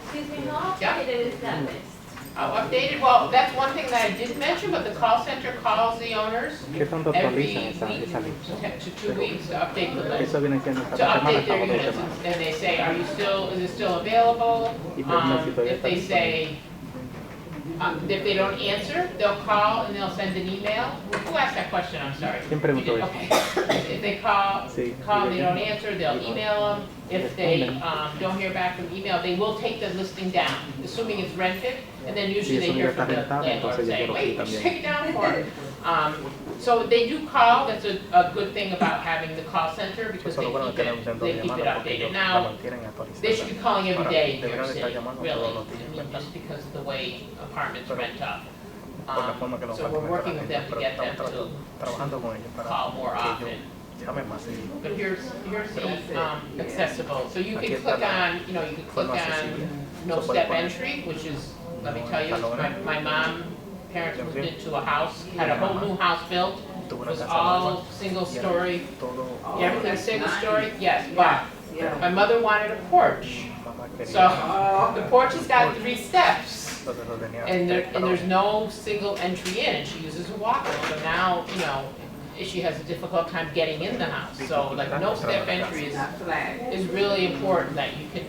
Speaker 7: Excuse me, how updated is that list?
Speaker 1: Updated, well, that's one thing that I didn't mention, but the call center calls the owners
Speaker 5: ¿Qué tanto
Speaker 1: every
Speaker 5: actualizan
Speaker 1: week
Speaker 5: esa lista?
Speaker 1: to 2 weeks to update the list.
Speaker 5: Eso viene siendo
Speaker 1: To
Speaker 5: cada semana,
Speaker 1: update their
Speaker 5: cada dos
Speaker 1: units,
Speaker 5: semanas.
Speaker 1: and they say, are you still, is it still available? If they say, if they don't answer, they'll call and they'll send an email. Who asked that question, I'm sorry?
Speaker 5: ¿Quién preguntó eso?
Speaker 1: Okay. If they call and they don't answer, they'll email them. If they don't hear back from email, they will take the listing down, assuming it's rented, and then usually they hear from the landlord saying, wait, just take it down for it. So they do call, that's a good thing about having the call center, because they keep it updated. Now, they should be calling every day in your city, really, I mean, just because of the way apartments rent up. So we're working with them to get them to call more often. But here's the accessible, so you can click on, you can click on no step entry, which is, let me tell you, my mom, parents moved into a house, had a whole new house built, it was all single story. Everything's single story, yes, but my mother wanted a porch. So the porch has got 3 steps, and there's no single entry in, and she uses a walker, so now, she has a difficult time getting in the house. So like no step entry is really important, that you can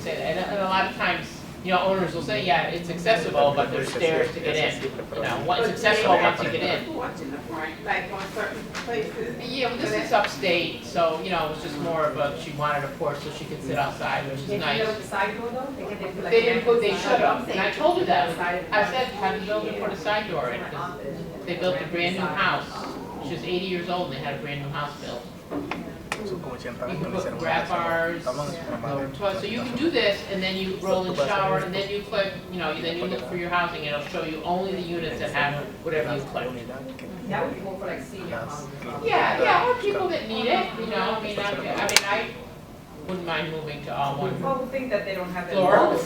Speaker 1: say that. And a lot of times, owners will say, yeah, it's accessible, but there's stairs to get in. It's accessible once you get in.
Speaker 8: Like on certain places.
Speaker 1: Yeah, well, this is upstate, so, it was just more of a, she wanted a porch so she could sit outside, which is nice. They didn't put, they should have, and I told her that. I said, have the builder put a side door in, because they built a brand new house. She was 80 years old and they had a brand new house built. You can put grab bars, so you can do this, and then you roll in shower, and then you click, then you look for your housing, and it'll show you only the units that have whatever you click.
Speaker 4: That would be more for like senior housing.
Speaker 1: Yeah, or people that need it, I wouldn't mind moving to all one
Speaker 4: People who think that they don't have that.
Speaker 1: floor,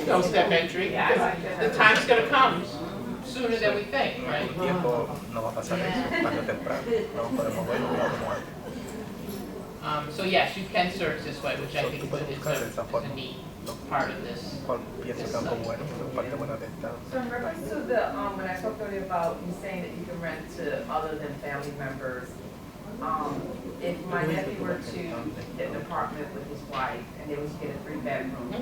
Speaker 1: no step entry, because the time's gonna come sooner than we think, right?
Speaker 9: El tiempo no va a pasar eso tarde o temprano. No podemos verlo como antes.
Speaker 1: So yes, you can search this way, which I
Speaker 9: So,
Speaker 1: think
Speaker 9: tú puedes buscar de esa
Speaker 1: is
Speaker 9: forma.
Speaker 1: a neat part of this.
Speaker 9: Cual pienso que es algo bueno, es parte buena de esta.
Speaker 4: So in reference to the, when I talked earlier about you saying that you can rent to other than family members, if my nephew were to get an apartment with his wife and they was to get a 3-bedroom,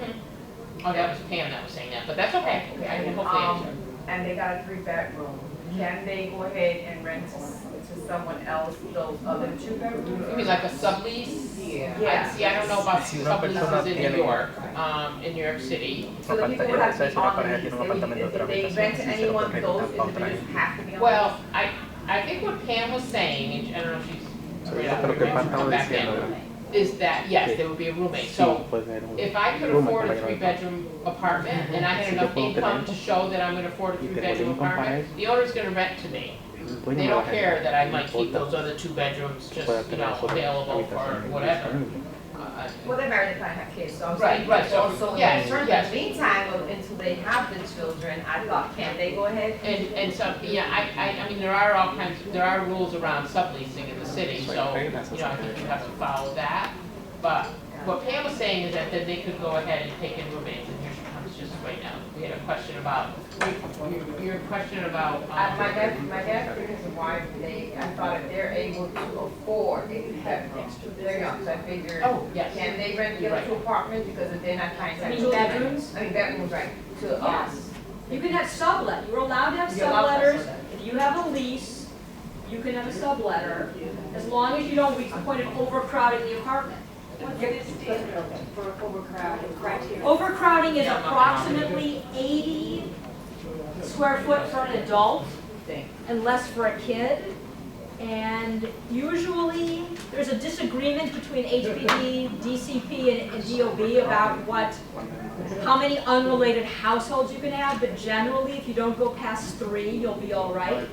Speaker 1: Oh, that was Pam that was saying that, but that's okay. I can hopefully answer.
Speaker 4: and they got a 3-bedroom, can they go ahead and rent to someone else those other 2-bedrooms?
Speaker 1: You mean like a sublease?
Speaker 4: Yeah.
Speaker 1: See, I don't know about
Speaker 9: Si una persona
Speaker 1: subleases in New
Speaker 9: tiene-
Speaker 1: York, in New York City.
Speaker 4: So the people would have to be
Speaker 9: Si una
Speaker 4: on
Speaker 9: pareja
Speaker 4: lease,
Speaker 9: tiene un apartamento de otra
Speaker 4: if they
Speaker 9: habitación,
Speaker 4: rent to
Speaker 9: si se lo
Speaker 4: anyone,
Speaker 9: pueden
Speaker 4: those
Speaker 9: rentar para otra
Speaker 4: individuals have to be on lease.
Speaker 1: Well, I think what Pam was saying, and I don't know if she's,
Speaker 9: So, yo creo que Pam estaba
Speaker 1: back
Speaker 9: diciendo
Speaker 1: in, is that, yes, there would be a roommate.
Speaker 5: Sí,
Speaker 1: So
Speaker 5: puede ser un
Speaker 1: if I could
Speaker 5: roommate
Speaker 1: afford a
Speaker 5: para llevar.
Speaker 1: 3-bedroom apartment and I had
Speaker 5: Si yo
Speaker 1: enough
Speaker 5: puedo
Speaker 1: income
Speaker 5: tener
Speaker 1: to show that I'm gonna afford a
Speaker 5: y tengo el
Speaker 1: 3-bedroom
Speaker 5: income para
Speaker 1: apartment,
Speaker 5: eso,
Speaker 1: the owner's gonna rent to me.
Speaker 5: el dueño
Speaker 1: They
Speaker 5: me
Speaker 1: don't
Speaker 5: va a
Speaker 1: care
Speaker 5: dejar,
Speaker 1: that I
Speaker 5: no
Speaker 1: might keep
Speaker 5: importa
Speaker 1: those other 2 bedrooms just,
Speaker 5: pueda
Speaker 1: you
Speaker 5: tener
Speaker 1: know,
Speaker 5: solo
Speaker 1: available for
Speaker 5: habitaciones
Speaker 1: whatever.
Speaker 5: disponibles.
Speaker 4: Well, they're married, they probably have kids, so I'm
Speaker 1: Right,
Speaker 4: saying,
Speaker 1: right, so,
Speaker 4: so
Speaker 1: yes,
Speaker 4: in
Speaker 1: yes.
Speaker 4: the meantime, until they have the children, I thought, can they go ahead?
Speaker 1: And so, yeah, I mean, there are all kinds, there are rules around subleasing in the city, so, you know, I think you have to follow that. But what Pam was saying is that then they could go ahead and take in roommates, and here she comes just right now. We had a question about, your question about,
Speaker 4: My nephew and his wife, I thought if they're able to afford a bedroom, they're young, so I figured,
Speaker 1: Oh, yes.
Speaker 4: can they rent the
Speaker 1: You're
Speaker 4: other 2 apartments, because if they're not trying to.
Speaker 3: You mean bedrooms?
Speaker 4: I mean, bedrooms, right, to
Speaker 3: Yes.
Speaker 4: us.
Speaker 3: You can have sublet, you're allowed to have
Speaker 4: You're allowed to have
Speaker 3: subletters. If you have a lease, you can have a subletter, as long as you don't reach the point of overcrowding the apartment.
Speaker 2: For overcrowding criteria.
Speaker 3: Overcrowding is
Speaker 1: Yeah, I'm not-
Speaker 3: approximately 80 square foot for an adult and less for a kid. And usually, there's a disagreement between HPD, DCP, and DOB about how many unrelated households you can have, but generally, if you don't go past 3, you'll be all right.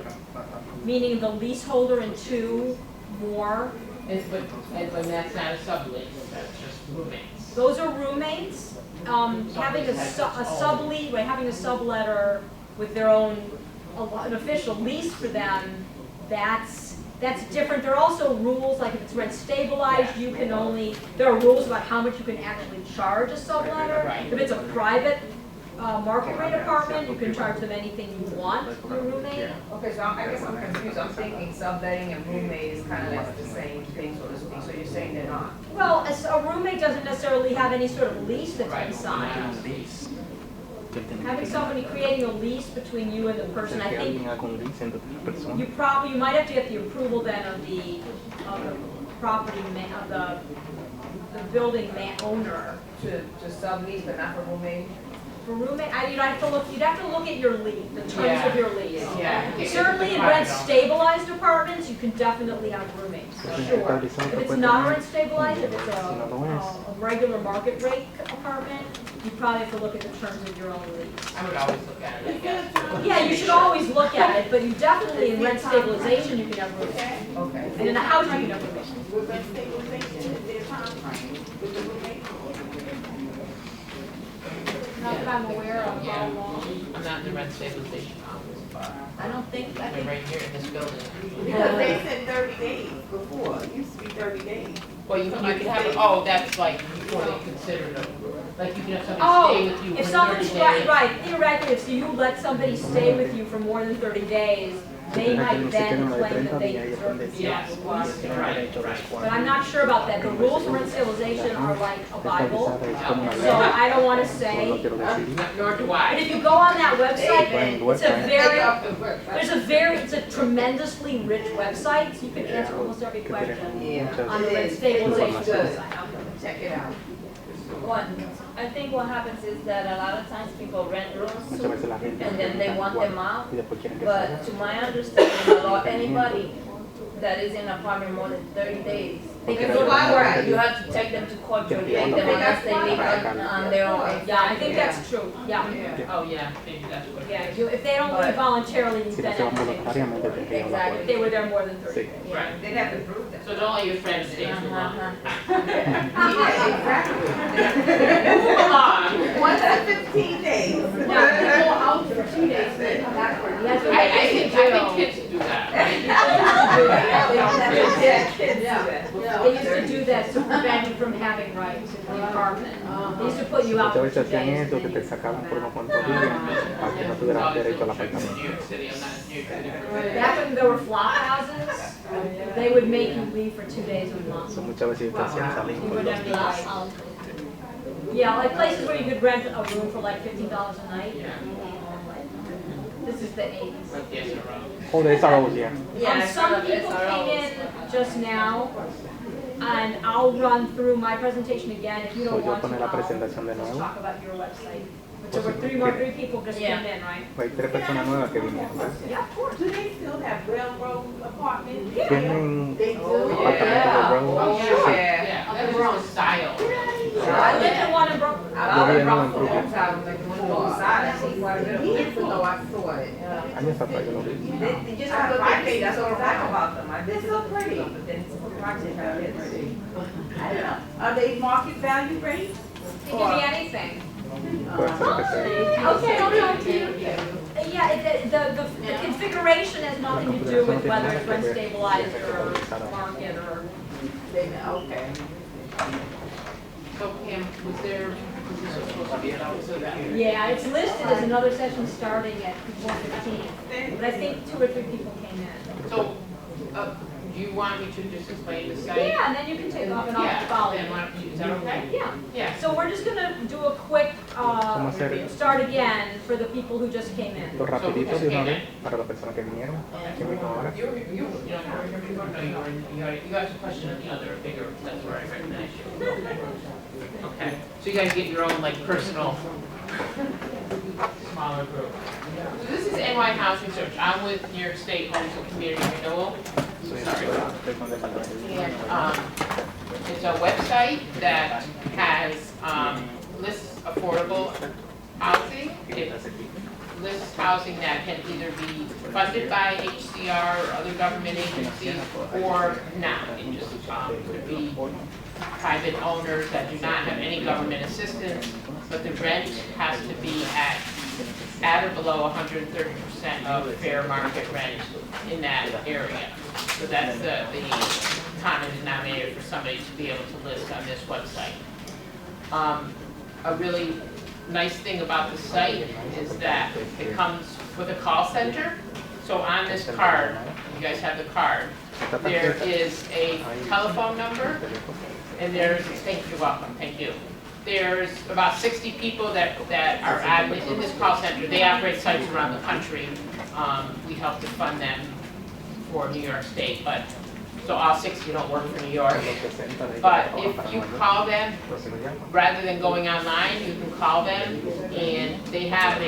Speaker 3: Meaning the leaseholder and 2 more.
Speaker 1: but that's not a sublease, that's just roommates.
Speaker 3: Those are roommates. Having a sublease, right, having a subletter with their own, an official lease for them, that's different. There are also rules, like if it's rent stabilized, you can only, there are rules about how much you can actually charge a subletter.
Speaker 1: Right.
Speaker 3: If it's a private market rate apartment, you can charge them anything you want for a roommate.
Speaker 4: Okay, so I guess I'm confused, I'm thinking subletting and roommate is kind of like the same thing, so to speak, so you're saying they're not?
Speaker 3: Well, a roommate doesn't necessarily have any sort of lease that's been signed. Having somebody creating a lease between you and the person, I think you might have to get the approval then of the property, of the building owner.
Speaker 4: To sublease, but not for roommate?
Speaker 3: For roommate, you'd have to look at your lease, the terms of your lease.
Speaker 1: Yeah.
Speaker 3: Certainly in rent stabilized apartments, you can definitely have roommates, sure. If it's not rent stabilized, if it's a regular market rate apartment, you probably have to look at the terms of your own lease.
Speaker 1: I would always look at it, I guess.
Speaker 3: Yeah, you should always look at it, but you definitely, in rent stabilization, you can have roommates.
Speaker 4: Okay.
Speaker 3: And in a house, you can have roommates.
Speaker 8: With rent stabilization, is there a time frame with the roommate?
Speaker 3: Not that I'm aware of how long.
Speaker 1: I'm not in the rent stabilization office, but
Speaker 8: I don't think, I
Speaker 1: I'm
Speaker 8: think,
Speaker 1: right here in this building.
Speaker 8: because they said 30 days before, it used to be 30 days.
Speaker 1: Well, you can have it, oh, that's like before they consider it, like you can have somebody
Speaker 3: Oh,
Speaker 1: stay with you
Speaker 3: if
Speaker 1: for 30
Speaker 3: somebody's,
Speaker 1: days.
Speaker 3: right, theoretically, if you let somebody stay with you for more than 30 days, they might then claim that they deserve to be on
Speaker 1: Yes,
Speaker 3: the lease.
Speaker 1: right.
Speaker 3: But I'm not sure about that. The rules for rent stabilization are like a Bible, so I don't want to say.
Speaker 1: Nor do
Speaker 3: But
Speaker 1: I.
Speaker 3: if you go on that website, it's a tremendously rich website, so you can answer almost every question on the rent stabilization website.
Speaker 4: Check it out.
Speaker 7: I think what happens is that a lot of times people rent rooms too, and then they want them out. But to my understanding, anybody that is in an apartment more than 30 days, they can go to court. You have to take them to court to evict them unless they leave on their own.
Speaker 3: Yeah, I think that's true, yeah.
Speaker 1: Oh, yeah, maybe that's what.
Speaker 3: Yeah, if they don't leave voluntarily, you then have to take them.
Speaker 7: Exactly.
Speaker 3: If they were there more than 30 days.
Speaker 1: Right.
Speaker 4: They'd have to prove that.
Speaker 1: So don't let your friends stay too long.
Speaker 4: Exactly.
Speaker 1: Move along.
Speaker 8: 1 to 15 days.
Speaker 3: Now, if they go out for 2 days, they come back for, he has
Speaker 1: think kids do that, right?
Speaker 3: They used to do that to prevent you from having rights in the apartment. They used to put you out for
Speaker 5: Muchas
Speaker 3: 2
Speaker 5: veces hacían
Speaker 3: days.
Speaker 5: eso, que te sacaban por unos cuantos días para que no tuvieras derecho al apartamento.
Speaker 1: New York City, I'm not in New York City.
Speaker 3: Back when there were flop houses, they would make you leave for 2 days a month.
Speaker 5: So, muchas veces te hacían salir
Speaker 3: You
Speaker 5: por
Speaker 3: wouldn't
Speaker 5: los
Speaker 3: have any rights. Yeah, like places where you could rent a room for like $15 a night. This is the 80s.
Speaker 1: Like the SRO.
Speaker 5: Oh, the SROs, yeah.
Speaker 3: Some people came in just now, and I'll run through my presentation again if you
Speaker 5: So,
Speaker 3: don't
Speaker 5: yo
Speaker 3: want to.
Speaker 5: poner la
Speaker 3: I'll
Speaker 5: presentación de
Speaker 3: just
Speaker 5: nuevo.
Speaker 3: talk about your website. But there were three people just came in, right?
Speaker 5: Hay 3 personas nuevas que vinieron.
Speaker 3: Yeah, of course.
Speaker 8: Do they still have railroad apartments?
Speaker 5: Tienen
Speaker 8: They do?
Speaker 5: apartamentos de Brown.
Speaker 1: Yeah, that's their own style.
Speaker 3: I lived in one in Brooklyn.
Speaker 5: Yo vi uno en Brooklyn.
Speaker 4: Years ago, I saw it.
Speaker 5: Años atrás yo lo vi.
Speaker 4: They just have private, that's what I like about them. I
Speaker 8: They're so pretty.
Speaker 4: but then it's private,
Speaker 8: I don't know. Are they market value rates?
Speaker 3: It can be anything.
Speaker 5: Puede ser lo que sea.
Speaker 3: Okay, I'll talk to you. Yeah, the configuration has nothing to do with whether it's rent stabilized or market or.
Speaker 8: Okay.
Speaker 1: So Pam, was this supposed to be an episode that?
Speaker 3: Yeah, it's listed as another session starting at 1:15, but I think 2 or 3 people came in.
Speaker 1: So, do you want me to just explain the site?
Speaker 3: Yeah, and then you can take off and I'll follow
Speaker 1: Then
Speaker 3: you.
Speaker 1: why don't you, is that okay?
Speaker 3: Yeah.
Speaker 1: Yeah.
Speaker 3: So we're just gonna do a quick, start again for the people who just came in.
Speaker 5: Lo rapidito de una vez para las personas que vinieron, que vino ahora.
Speaker 1: You don't know, you asked a question on the other bigger, that's where I recognize you. Okay, so you guys get your own like personal, smaller group. So this is NY Housing Search. I'm with New York State Homes and Community Renewal. Sorry. And it's a website that has lists affordable housing. It lists housing that can either be funded by HCR or other government agencies or not. It just could be private owners that do not have any government assistance, but the rent has to be at or below 130% of fair market rent in that area. So that's the common denominator for somebody to be able to list on this website. A really nice thing about the site is that it comes with a call center. So on this card, you guys have the card, there is a telephone number, and there's, you're welcome, thank you. There's about 60 people that are in this call center. They operate sites around the country. We help to fund them for New York State, but so all 60 don't work for New York. But if you call them, rather than going online, you can call them, and they have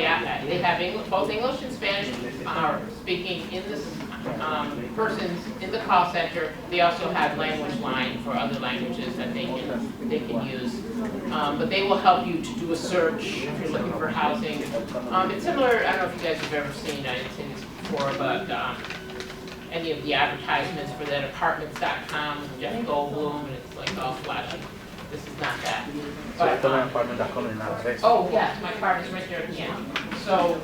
Speaker 1: English, both English and Spanish are speaking in this persons in the call center. They also have language line for other languages that they can use. But they will help you to do a search if you're looking for housing. It's similar, I don't know if you guys have ever seen, I didn't see this before, but any of the advertisements for that apartments.com, Jeff Goldblum, and it's like all flashy. This is not that. But, oh yes, my card is right there at the end. So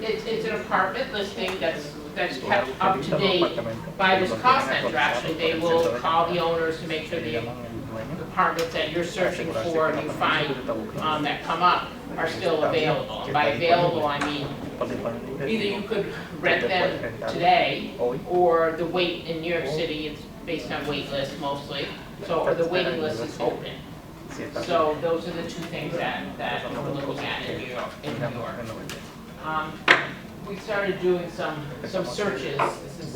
Speaker 1: it's an apartment listing that's kept up to date by this call center. Actually, they will call the owners to make sure the apartments that you're searching for and you find that come up are still available. And by available, I mean either you could rent them today, or the wait in New York City, it's based on wait list mostly, so or the waiting list is open. So those are the 2 things that we're looking at in New York. We started doing some searches. This is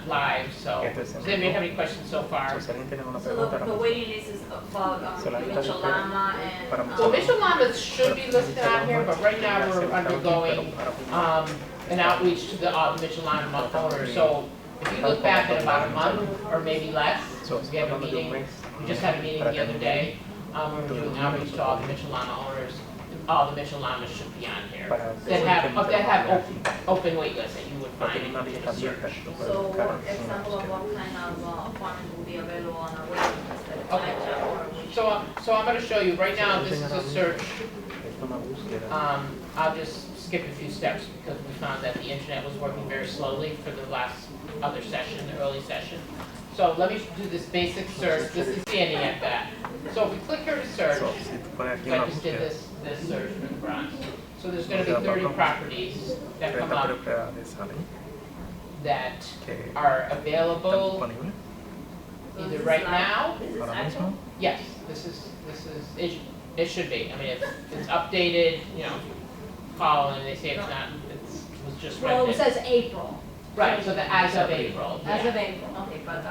Speaker 1: live, so does anybody have any questions so far?
Speaker 7: So the waiting list is about Michelama and.
Speaker 1: So Michelama should be listed on here, but right now we're undergoing an outreach to the Michelama owners. So if you look back at about a month or maybe less, we have a meeting. We just had a meeting the other day. We're doing outreach to all the Michelama owners. All the Michelamas should be on here that have open wait lists that you would find in the search.
Speaker 7: So what example of what kind of apartment will be available on our waiting list?
Speaker 1: Okay. So I'm going to show you right now. This is a search I'll just skip a few steps because we found that the internet was working very slowly for the last other session, the early session. So let me do this basic search. This is standing at that. So if we click here to search, I just did this search for the Bronx. So there's going to be 30 properties that come up that are available either right now. Yes, it should be. I mean, if it's updated, you know, call and they say it's not, it was just
Speaker 3: Well, it
Speaker 1: rented.
Speaker 3: says April.
Speaker 1: Right, so as of April.
Speaker 3: As
Speaker 1: yeah.
Speaker 3: of April, okay, but,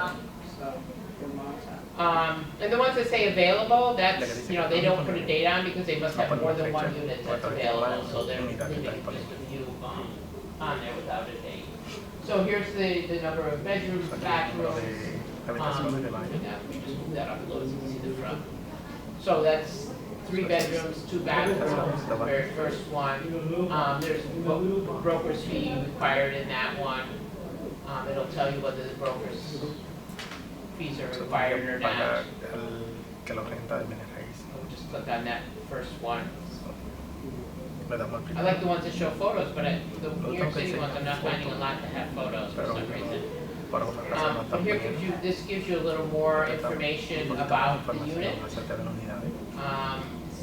Speaker 1: And the ones that say available, that's, you know, they don't put a date on because they must have more than one unit that's available, so they're leaving just a few on there without a date. So here's the number of bedrooms, bathrooms. Let me just move that up a little so you can see the front. So that's 3 bedrooms, 2 bathrooms, the very first one. There's broker's fee required in that one. It'll tell you whether the broker's fees are required or not. We'll just click on that first one. I like the ones that show photos, but the New York City ones, I'm not finding a lot to have photos for some reason. Here this gives you a little more information about the unit.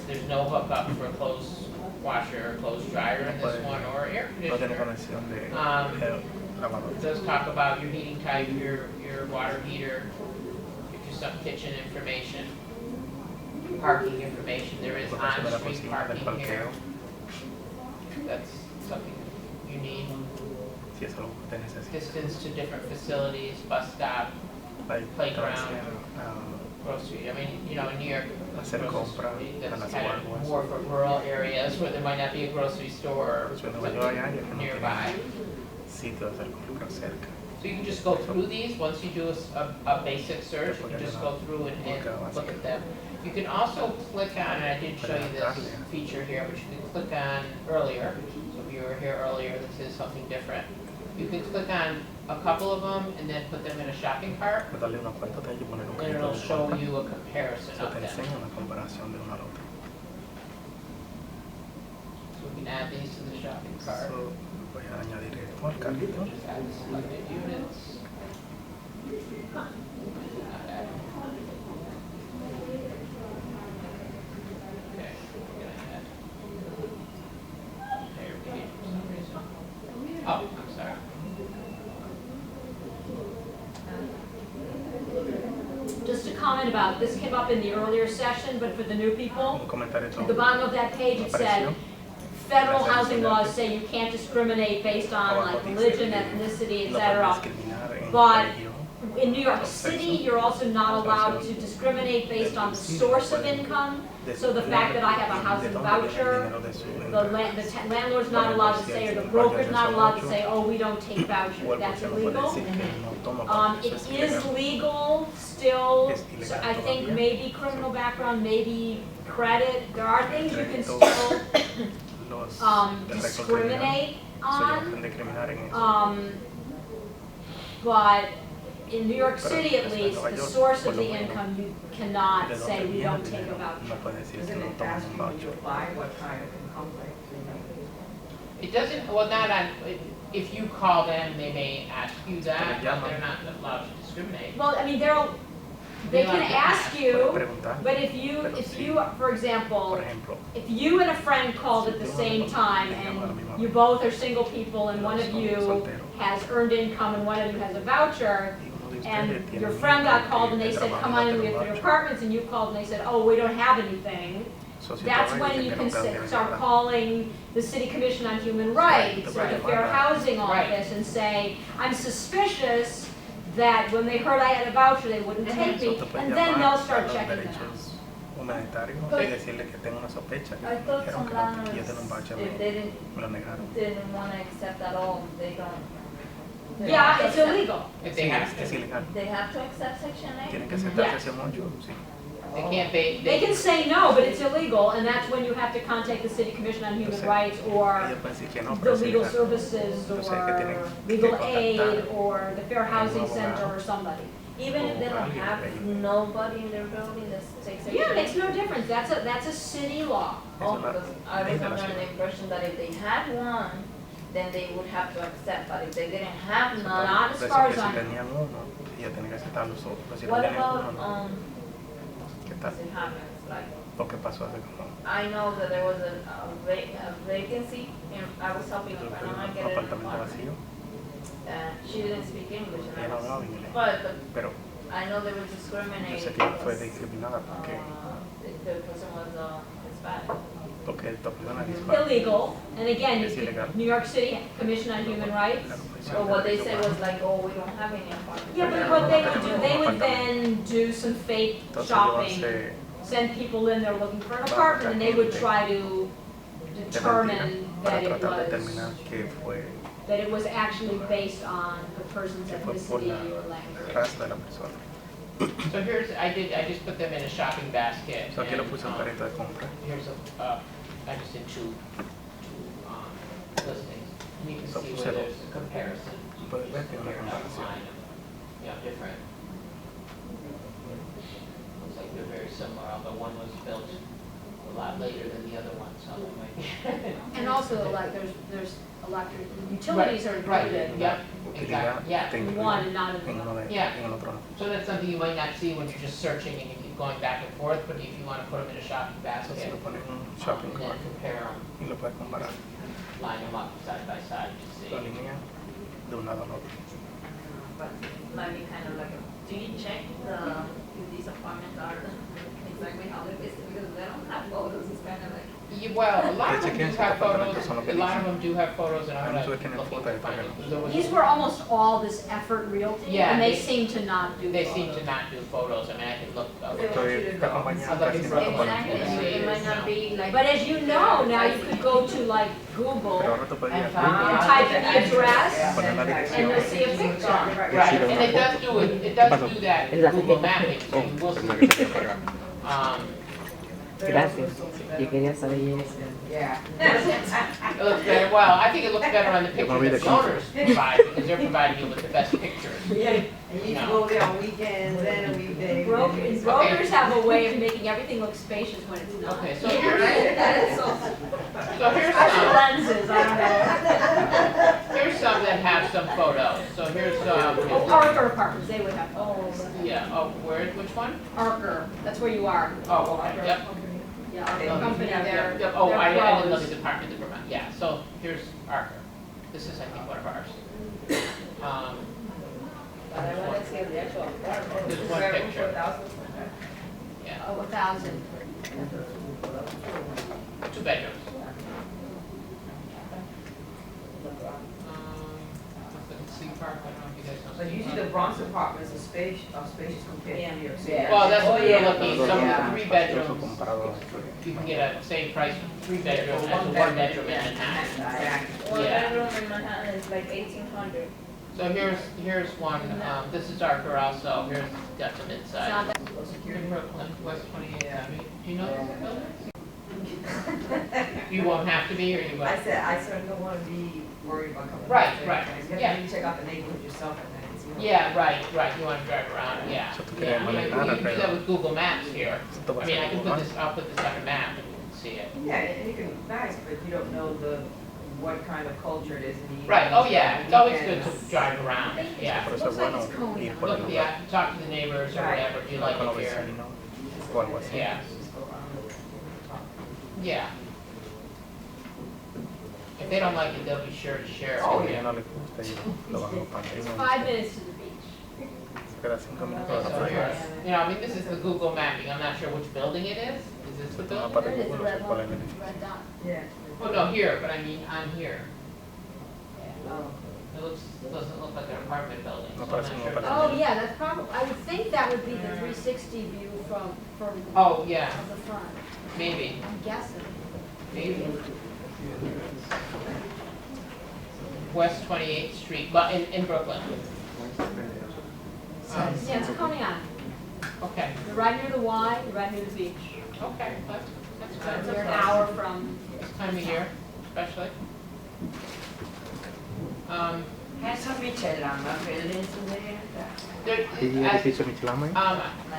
Speaker 1: There's no hookup for a clothes washer or clothes dryer in this one or air conditioner. It does talk about your heating type, your water heater, gives you some kitchen information, parking information. There is on-street parking here. That's something you need. Distance to different facilities, bus stop, playground, grocery. I mean, you know, in New York, grocery that's kind of more for rural areas where there might not be a grocery store nearby. So you can just go through these. Once you do a basic search, you can just go through and look at them. You can also click on, and I did show you this feature here, but you can click on earlier. So if you were here earlier, this is something different. You can click on a couple of them and then put them in a shopping cart, and it'll show you a comparison of them. So we can add these to the shopping cart. Just add the selected units. Okay, we're gonna add player page for some reason. Oh, I'm sorry.
Speaker 3: just a comment about, this came up in the earlier session, but for the new people, at the bottom of that page it said, federal housing laws say you can't discriminate based on like religion, ethnicity, etc. But in New York City, you're also not allowed to discriminate based on the source of income. So the fact that I have a housing voucher, the landlord's not allowed to say, or the broker's not allowed to say, oh, we don't take vouchers. That's illegal. It is legal still, so I think maybe criminal background, maybe credit. There are things you can still discriminate on. But in New York City, at least, the source of the income, you cannot say we don't take a voucher.
Speaker 4: Doesn't it ask you when you apply what kind of income
Speaker 1: It doesn't, well, not on, if you call them, they may ask you that, but they're not allowed to discriminate.
Speaker 3: Well, I mean, they can ask you, but if you, for example, if you and a friend called at the same time and you both are single people and one of you has earned income and one of you has a voucher, and your friend got called and they said, come on in, we have 3 apartments, and you called and they said, oh, we don't have anything. That's when you can start calling the City Commission on Human Rights or the Fair Housing Office and say, I'm suspicious that when they heard I had a voucher, they wouldn't take me, and then they'll start checking it out.
Speaker 7: I thought some landlords, if they didn't want to accept at all, they don't.
Speaker 3: Yeah, it's illegal.
Speaker 1: If they have to.
Speaker 7: They have to accept Section 8?
Speaker 3: Yes.
Speaker 1: They can't be.
Speaker 3: They can say no, but it's illegal, and that's when you have to contact the City Commission on Human Rights or the Legal Services or Legal Aid or the Fair Housing Center or somebody.
Speaker 7: Even if they don't have nobody in their building, this takes a.
Speaker 3: Yeah, it makes no difference, that's a city law.
Speaker 7: Oh, because I was under the impression that if they had one, then they would have to accept, but if they didn't have none.
Speaker 3: Not as far as
Speaker 9: Si
Speaker 3: I know.
Speaker 9: tenían uno, ya tenían que aceptar los otros. Si no
Speaker 7: What
Speaker 9: tenían
Speaker 7: about,
Speaker 9: uno, ¿qué tal?
Speaker 7: it happens, like,
Speaker 9: Lo que pasó hace como
Speaker 7: I know that there was a vacancy, and I was helping a
Speaker 9: un
Speaker 7: friend of mine get an
Speaker 9: apartamento
Speaker 7: apartment.
Speaker 9: vacío.
Speaker 7: She didn't speak English, and
Speaker 9: Ella no
Speaker 7: I
Speaker 9: hablaba
Speaker 7: was,
Speaker 9: inglés.
Speaker 7: but
Speaker 9: Pero
Speaker 7: I know they were
Speaker 9: yo
Speaker 7: discriminating.
Speaker 9: sé que fue
Speaker 7: because,
Speaker 9: discriminada porque
Speaker 7: the person was Hispanic.
Speaker 9: esta persona es hispana.
Speaker 3: Illegal, and again,
Speaker 9: Es ilegal.
Speaker 3: New York City Commission on Human Rights.
Speaker 7: So what they said was like, oh, we don't have any apartments.
Speaker 3: Yeah, but what they would do, they would then do some fake
Speaker 9: Entonces yo
Speaker 3: shopping,
Speaker 9: hace
Speaker 3: send people in there looking for an apartment, and they would try to determine
Speaker 9: para
Speaker 3: that it
Speaker 9: tratar de
Speaker 3: was,
Speaker 9: determinar que fue
Speaker 3: that it was actually based on the person's
Speaker 9: que fue por
Speaker 3: ethnicity
Speaker 9: la
Speaker 3: or language.
Speaker 9: raza de la persona.
Speaker 1: So here's, I just put them in a shopping basket.
Speaker 9: So aquí lo
Speaker 1: and,
Speaker 9: puse en carrito de compra.
Speaker 1: Here's I just did two listings. And you can
Speaker 9: So
Speaker 1: see
Speaker 9: puse
Speaker 1: where
Speaker 9: dos.
Speaker 1: there's a comparison.
Speaker 9: Puedes ver que hay una
Speaker 1: Here, down the
Speaker 9: comparación.
Speaker 1: line, yeah, different. Looks like they're very similar, although one was built a lot later than the other one, so they might be.
Speaker 3: And also, like, there's electric, utilities are
Speaker 1: Right,
Speaker 3: included
Speaker 1: yeah,
Speaker 9: Utilidad
Speaker 1: exactly, yeah.
Speaker 9: está
Speaker 3: in
Speaker 9: incluida
Speaker 3: one and not in
Speaker 9: en
Speaker 3: the
Speaker 9: uno
Speaker 3: other.
Speaker 9: de
Speaker 1: Yeah.
Speaker 9: en el otro no.
Speaker 1: So that's something you might not see when you're just searching and you keep going back and forth, but if you want to put them in a shopping
Speaker 9: So
Speaker 1: basket,
Speaker 9: si lo pones en un shopping
Speaker 1: and then
Speaker 9: cart
Speaker 1: compare them,
Speaker 9: y lo puedes comparar,
Speaker 1: line them up side by side to see.
Speaker 9: lo alineas de un lado al otro.
Speaker 7: But might be kind of like, do you check if these apartments are exactly how they're listed? Because they don't have photos, it's kind of like.
Speaker 1: Well, a lot of them do
Speaker 9: Chequen si
Speaker 1: have
Speaker 9: los apartamentos
Speaker 1: photos,
Speaker 9: son lo que
Speaker 1: a lot of
Speaker 9: dicen.
Speaker 1: them do have photos, and I'm
Speaker 9: Hay
Speaker 1: gonna
Speaker 9: muchos que tienen
Speaker 1: look
Speaker 9: fotos
Speaker 1: into
Speaker 9: de
Speaker 1: finding.
Speaker 9: photos.
Speaker 1: There was-
Speaker 3: These were almost all this effort realty,
Speaker 1: Yeah,
Speaker 3: and they
Speaker 1: they-
Speaker 3: seem to not do
Speaker 1: They
Speaker 3: photos.
Speaker 1: seem to not do photos, I mean, I can look.
Speaker 9: Estoy está acompañado
Speaker 1: Other
Speaker 9: casi
Speaker 1: people-
Speaker 9: no con
Speaker 7: Exactly, it might not be like.
Speaker 3: But as you know, now you could go to like
Speaker 9: Pero
Speaker 3: Google
Speaker 9: ahora tú puedes ir
Speaker 3: and
Speaker 9: a
Speaker 3: type in the address,
Speaker 9: poner la
Speaker 3: and
Speaker 9: dirección.
Speaker 3: you'll see a picture.
Speaker 1: Right, and it does do it, it does do that in Google Mapping, so
Speaker 9: Oh,
Speaker 1: you will see.
Speaker 9: pensaba que se había apagado.
Speaker 11: Gracias. Yo quería saber eso.
Speaker 4: Yeah.
Speaker 1: It looks better, well, I think it looks better on the
Speaker 9: Yo me olvidé
Speaker 1: pictures that the
Speaker 9: cómo.
Speaker 1: owners provide, because they're providing you with the best pictures.
Speaker 10: Yeah, and you can go there on weekends and a weekday.
Speaker 3: Brokers have a way of making everything look spacious when it's not.
Speaker 1: Okay, so here's, so here's
Speaker 3: Or
Speaker 1: some,
Speaker 3: lenses, I don't know.
Speaker 1: here's some that have some photos, so here's,
Speaker 3: Oh, Arthur Apartments, they would have photos.
Speaker 1: yeah, oh, where, which one?
Speaker 3: Arthur, that's where you are.
Speaker 1: Oh, okay, yep.
Speaker 3: Yeah, Arthur Company,
Speaker 1: Yep,
Speaker 3: they're,
Speaker 1: yep. Oh, I didn't look
Speaker 3: pros.
Speaker 1: at the department, never mind, yeah, so here's Arthur. This is, I think, one of ours. There's one picture, yeah,
Speaker 3: Oh, 1,000.
Speaker 1: 2 bedrooms. Sleep Park, I don't know if you guys know.
Speaker 4: So usually the Bronx apartments are spacious compared to New York City.
Speaker 1: Well, that's what
Speaker 4: Oh,
Speaker 1: we were
Speaker 4: yeah.
Speaker 1: looking, some
Speaker 4: Yeah.
Speaker 1: 3
Speaker 9: Eso
Speaker 1: bedrooms,
Speaker 9: comparado
Speaker 1: you can get a same price, 3 bedroom as a 1 bedroom in Manhattan.
Speaker 4: Exactly.
Speaker 7: One
Speaker 1: Yeah.
Speaker 7: bedroom in Manhattan is like 1,800.
Speaker 1: So here's one, this is Arthur also, here's got some
Speaker 3: It's not
Speaker 1: inside.
Speaker 3: that-
Speaker 1: In Brooklyn, West 28th Avenue. Do you know this building? You won't have to be, or you will?
Speaker 4: I said, I certainly don't want to be worried about coming.
Speaker 1: Right,
Speaker 4: back.
Speaker 1: right,
Speaker 4: You
Speaker 1: yeah.
Speaker 4: have to check out the neighborhood yourself at night. and see what-
Speaker 1: Yeah, right, you wanna drive around, yeah.
Speaker 9: So tú
Speaker 1: Yeah,
Speaker 9: quieres
Speaker 1: I mean,
Speaker 9: manejar
Speaker 1: you can do that
Speaker 9: alrededor.
Speaker 1: with Google Maps here.
Speaker 9: Esto va
Speaker 1: I
Speaker 9: a
Speaker 1: mean,
Speaker 9: ser
Speaker 1: I can
Speaker 9: Google
Speaker 1: put
Speaker 9: Maps.
Speaker 1: this, I'll put this on a map and you can see it.
Speaker 4: Yeah, and it can be nice, but you don't know what kind of culture it is in the evening.
Speaker 1: Right, oh yeah, it's always good
Speaker 4: Weekends.
Speaker 1: to drive around, yeah.
Speaker 9: Por eso es bueno ir por el
Speaker 1: Look,
Speaker 9: lugar.
Speaker 1: yeah, talk to the neighbors or
Speaker 4: Right.
Speaker 1: whatever, do you
Speaker 9: Hablar
Speaker 1: like
Speaker 9: con los
Speaker 1: it here?
Speaker 9: vecinos o algo así.
Speaker 1: Yeah, yeah. If they don't like it, they'll be sure to share it
Speaker 9: Si a
Speaker 1: with
Speaker 9: ella
Speaker 1: you.
Speaker 9: no le gusta, ellos lo van a compartir.
Speaker 3: It's 5 minutes to the beach.
Speaker 9: Se queda 5 minutos de
Speaker 1: Okay,
Speaker 9: la
Speaker 1: so
Speaker 9: playa.
Speaker 1: here's, you know, I mean, this is the Google mapping, I'm not sure which building it is this the
Speaker 9: Una
Speaker 1: building?
Speaker 9: parte
Speaker 3: There
Speaker 9: de
Speaker 3: it is, the
Speaker 9: Google, no sé
Speaker 3: red
Speaker 9: cuál es
Speaker 3: one,
Speaker 9: el edificio.
Speaker 3: red dot.
Speaker 4: Yeah.
Speaker 1: Well, no, here, but I mean, on here.
Speaker 4: Oh.
Speaker 1: It doesn't look like an apartment building, so
Speaker 9: No
Speaker 1: I'm
Speaker 9: parece
Speaker 1: not
Speaker 9: un
Speaker 1: sure.
Speaker 9: apartamento.
Speaker 3: Oh, yeah, that's probably, I would think that would be the 360 view from
Speaker 1: Oh, yeah,
Speaker 3: the front.
Speaker 1: maybe,
Speaker 3: I'm guessing.
Speaker 1: maybe. West 28th Street, but in Brooklyn.
Speaker 3: Yeah, it's Coney Island.
Speaker 1: Okay,
Speaker 3: You're right near the Y, you're right near the beach.
Speaker 1: okay, that's good.
Speaker 3: You're an hour from.
Speaker 1: This time of year, especially.
Speaker 8: Eso Michelama buildings there.
Speaker 5: ¿Y edificio Michelama?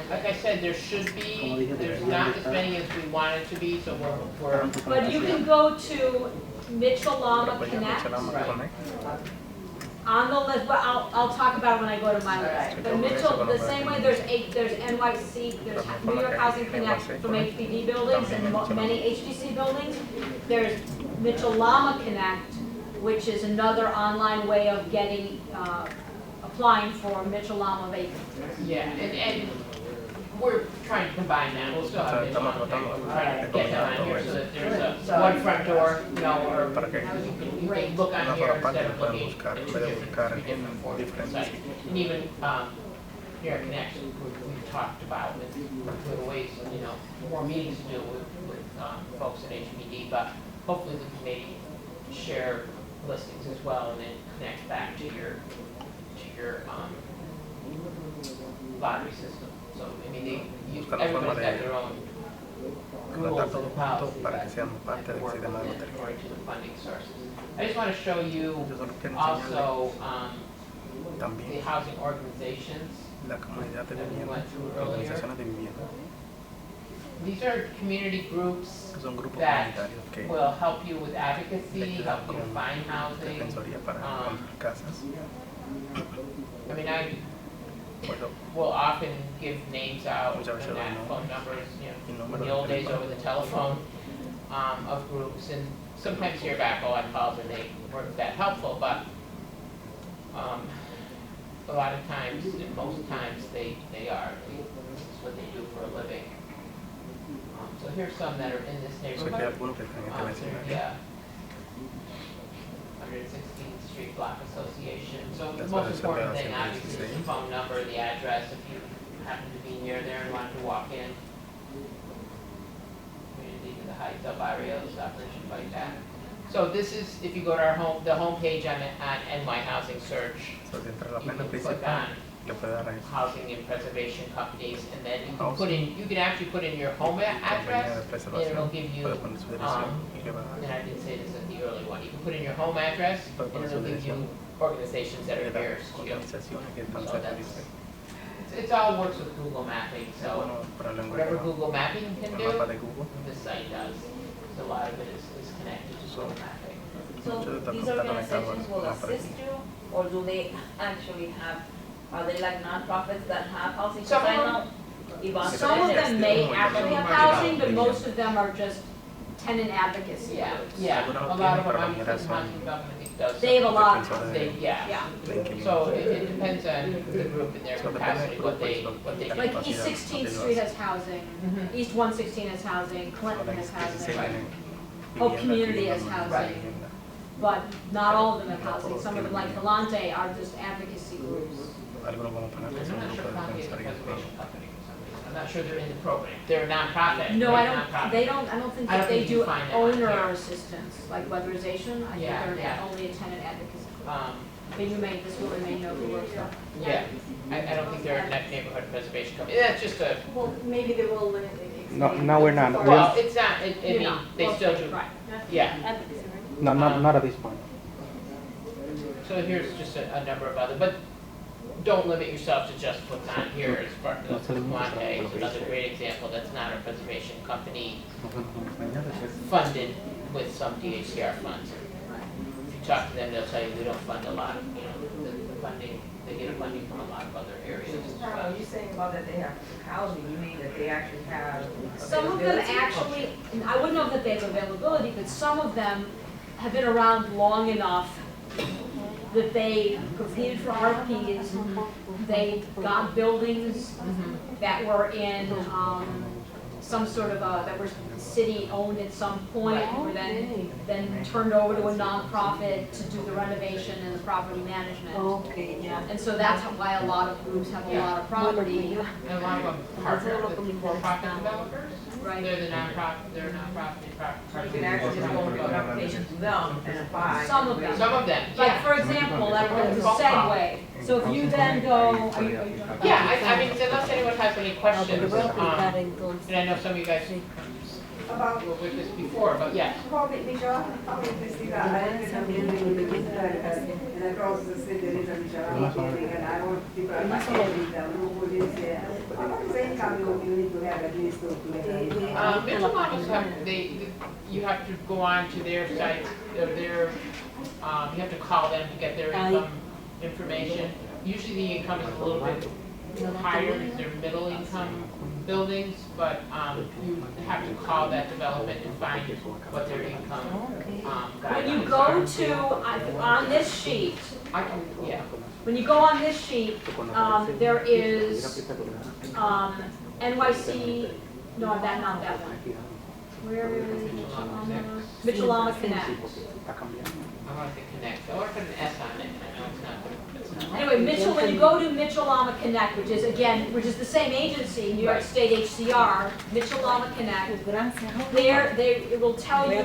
Speaker 1: Like I said, there should be, there's not as many as we want it to be, so we're.
Speaker 3: But you can go to Mitchell-Lama
Speaker 5: Pues
Speaker 3: Connect.
Speaker 5: Michelama Connect.
Speaker 3: On the list, but I'll talk about it when I go to my list. But Mitchell, the same way there's NYC, there's New York Housing Connect from HPD buildings and many HDC buildings. There's Mitchell-Lama Connect, which is another online way of getting, applying for Mitchell-Lama vacancies.
Speaker 1: Yeah, and we're trying to combine that, we'll still have Mitchell on there, we're trying to get that on here so that there's a one front door, you know, or you can look on here instead of looking at two different forms sites. And even, here at Connect, we've talked about with ways, you know, more meetings to do with folks at HPD, but hopefully we can maybe share listings as well and then connect back to your lottery system. So, I mean, everybody's got their own rules and policies that work according to the funding sources. I just want to show you also the housing organizations
Speaker 5: La comunidad de
Speaker 1: that we
Speaker 5: vivienda,
Speaker 1: went through earlier.
Speaker 5: organizaciones de vivienda,
Speaker 1: These are community groups
Speaker 5: que son grupos
Speaker 1: that
Speaker 5: comunitarios que
Speaker 1: will help you with advocacy,
Speaker 5: le ayudan
Speaker 1: help you
Speaker 5: con
Speaker 1: find housing.
Speaker 5: defensoría para encontrar casas.
Speaker 1: I mean, I
Speaker 5: Puedo
Speaker 1: will often give names out
Speaker 5: Muchas veces
Speaker 1: and that
Speaker 5: no.
Speaker 1: phone numbers, you
Speaker 5: Y
Speaker 1: know,
Speaker 5: números
Speaker 1: in the
Speaker 5: de
Speaker 1: old days
Speaker 5: teléfono.
Speaker 1: over the telephone of groups, and sometimes hear back, oh, I called and they weren't that helpful, but a lot of times, and most times, they are. This is what they do for a living. So here's some that are in this
Speaker 5: sé que hay
Speaker 1: neighborhood.
Speaker 5: algunos que están en este vecindario.
Speaker 1: Yeah. 116th Street Block Association. So the
Speaker 5: That's
Speaker 1: most
Speaker 5: what I said,
Speaker 1: important
Speaker 5: that's
Speaker 1: thing,
Speaker 5: it,
Speaker 1: obviously, is the
Speaker 5: 116.
Speaker 1: phone number, the address, if you happen to be near there and want to walk in. Community to the Heights, El Barrios, Operation Fight Back. So this is, if you go to our the homepage on NY Housing Search,
Speaker 5: So, si entra a la
Speaker 1: you
Speaker 5: página
Speaker 1: can click
Speaker 5: principal,
Speaker 1: on
Speaker 5: le puede dar a eso.
Speaker 1: housing and preservation companies, and then you can
Speaker 5: Housing.
Speaker 1: put in, you can actually put in your home
Speaker 5: Compañía de
Speaker 1: address, and
Speaker 5: preservación,
Speaker 1: it'll give you,
Speaker 5: puede poner su dirección y le va a
Speaker 1: and
Speaker 5: dar.
Speaker 1: I did say this at the early one, you can put in your home address,
Speaker 5: Puede
Speaker 1: and
Speaker 5: poner su
Speaker 1: it'll give you
Speaker 5: dirección
Speaker 1: organizations that
Speaker 5: y le
Speaker 1: are
Speaker 5: da
Speaker 1: nearest to you.
Speaker 5: organizaciones que están
Speaker 1: So
Speaker 5: cerca de
Speaker 1: that's,
Speaker 5: usted.
Speaker 1: it's all works with Google Mapping,
Speaker 5: Es
Speaker 1: so
Speaker 5: bueno ponerlo en
Speaker 1: whatever
Speaker 5: Google,
Speaker 1: Google Mapping can
Speaker 5: el mapa
Speaker 1: do,
Speaker 5: de Google.
Speaker 1: this site does. So a lot of it is connected to Google Mapping.
Speaker 7: So
Speaker 5: Mucho de esta
Speaker 7: these
Speaker 5: está conectado
Speaker 7: organizations
Speaker 5: al
Speaker 7: will
Speaker 5: mapa de
Speaker 7: assist
Speaker 5: Google.
Speaker 7: you, or do they actually have, are they like nonprofits that have housing? 'Cause
Speaker 1: Some
Speaker 7: I
Speaker 1: of
Speaker 7: know Yvonne
Speaker 3: Some of
Speaker 7: said
Speaker 3: them
Speaker 7: it.
Speaker 3: may actually have housing, but most of them are just tenant advocacy
Speaker 1: Yeah,
Speaker 3: groups.
Speaker 1: yeah,
Speaker 5: Algunos
Speaker 1: a
Speaker 5: lo
Speaker 1: lot of
Speaker 5: tienen,
Speaker 1: them,
Speaker 5: pero
Speaker 1: I
Speaker 5: la
Speaker 1: mean,
Speaker 5: mayoría
Speaker 1: some
Speaker 5: son
Speaker 1: housing government does.
Speaker 3: They have a lot of
Speaker 5: defensores
Speaker 1: They,
Speaker 5: de
Speaker 1: yeah.
Speaker 3: Yeah.
Speaker 5: inquilinos.
Speaker 1: So it depends on the group and their
Speaker 5: So depende
Speaker 1: capacity,
Speaker 5: del
Speaker 1: what
Speaker 5: grupo y
Speaker 1: they
Speaker 5: lo-
Speaker 1: can.
Speaker 3: Like
Speaker 5: capacidad
Speaker 3: East 16th
Speaker 5: donde lo
Speaker 3: Street
Speaker 5: hace.
Speaker 3: has housing,
Speaker 1: Mhm.
Speaker 3: East 116 has housing, Clinton
Speaker 5: Ahora
Speaker 3: has
Speaker 5: es que sí se
Speaker 3: housing,
Speaker 5: tienen
Speaker 3: Hope
Speaker 5: vivienda,
Speaker 3: Community has
Speaker 5: vivienda,
Speaker 3: housing.
Speaker 5: vivienda.
Speaker 3: but not all of them have
Speaker 5: No
Speaker 3: housing.
Speaker 5: todos
Speaker 3: Some of them,
Speaker 5: tienen
Speaker 3: like
Speaker 5: vivienda.
Speaker 3: Volante, are just advocacy groups.
Speaker 5: Algunos vamos a poner que son
Speaker 1: I'm not sure
Speaker 5: grupos de
Speaker 1: if Fountain is a
Speaker 5: defensoría.
Speaker 1: preservation company for some reason. I'm not sure they're in the program. They're a nonprofit.
Speaker 3: No,
Speaker 1: right?
Speaker 3: I don't,
Speaker 1: Nonprofit.
Speaker 3: they don't, I don't think
Speaker 1: I don't
Speaker 3: that they
Speaker 1: think you
Speaker 3: do
Speaker 1: find that on
Speaker 3: owner
Speaker 1: here.
Speaker 3: assistance, like weatherization. I think
Speaker 1: Yeah,
Speaker 3: they're
Speaker 1: yeah.
Speaker 3: only a tenant advocacy.
Speaker 1: Um,
Speaker 3: But you may, this woman may know who works there.
Speaker 1: yeah, I don't think they're a neighborhood preservation company. That's just a,
Speaker 2: Well, maybe they will limit it.
Speaker 5: No, we're not.
Speaker 1: well, it's not, I
Speaker 3: You're
Speaker 1: mean,
Speaker 3: not.
Speaker 1: they
Speaker 3: Well,
Speaker 1: still do,
Speaker 3: Right.
Speaker 1: yeah.
Speaker 5: No, not at this point.
Speaker 1: So here's just a number of other, but don't limit yourself to just what's on here as part
Speaker 5: No
Speaker 1: of
Speaker 5: se limita
Speaker 1: Monte.
Speaker 5: solo a lo
Speaker 1: It's
Speaker 5: que
Speaker 1: another
Speaker 5: dice.
Speaker 1: great example that's not a preservation company
Speaker 5: No son compañías de preservación.
Speaker 1: funded with some DHCR funds. If you talk to them, they'll tell you they don't fund a lot, you know, the funding, they get funding from a lot of other areas.
Speaker 4: Carlo, you're saying about that they have housing, you mean that they actually have
Speaker 3: Some of them
Speaker 4: availability?
Speaker 3: actually, I wouldn't know that they have availability, but some of them have been around long enough that they competed for RFPs. They got buildings that were in, some sort of that were city owned at some point, were then turned over to a nonprofit to do the renovation and the property management.
Speaker 6: Okay, yeah.
Speaker 3: And so that's why a lot of groups have a lot of property.
Speaker 1: And a lot of them partner with for-profit developers.
Speaker 3: Right.
Speaker 1: They're the nonprofit, they're nonprofit.
Speaker 4: You can actually just go and do an application to them and apply.
Speaker 3: Some of them.
Speaker 1: Some of them,
Speaker 3: Like,
Speaker 1: yeah.
Speaker 3: for example, that was a segue. So if you then go, are you
Speaker 1: Yeah, I mean, unless anyone has any questions, and I know some of you guys
Speaker 10: About,
Speaker 1: with this before, but yes.
Speaker 10: probably, Michelle, probably Christina, I live in a building in the and across the street there is a Michelle building, and I want people to like who lives there. What is the income you need to have at least to have?
Speaker 1: Mitchell Lamas have, you have to go on to their sites, you have to call them to get their income information. Usually the income is a little bit higher, they're middle income buildings, but you have to call that development and find what their income
Speaker 3: When you
Speaker 1: guidelines
Speaker 3: go
Speaker 1: are.
Speaker 3: to, on this sheet,
Speaker 1: I can, yeah.
Speaker 3: when you go on this sheet, there is NYC, no, not that one. Where is Mitchell-Lama Connect?
Speaker 1: I want to connect, I want to put an S on it, I know it's not.
Speaker 3: Anyway, Mitchell, when you go to Mitchell-Lama Connect, which is the same agency, New York State HCR, Mitchell-Lama Connect, there, it will tell you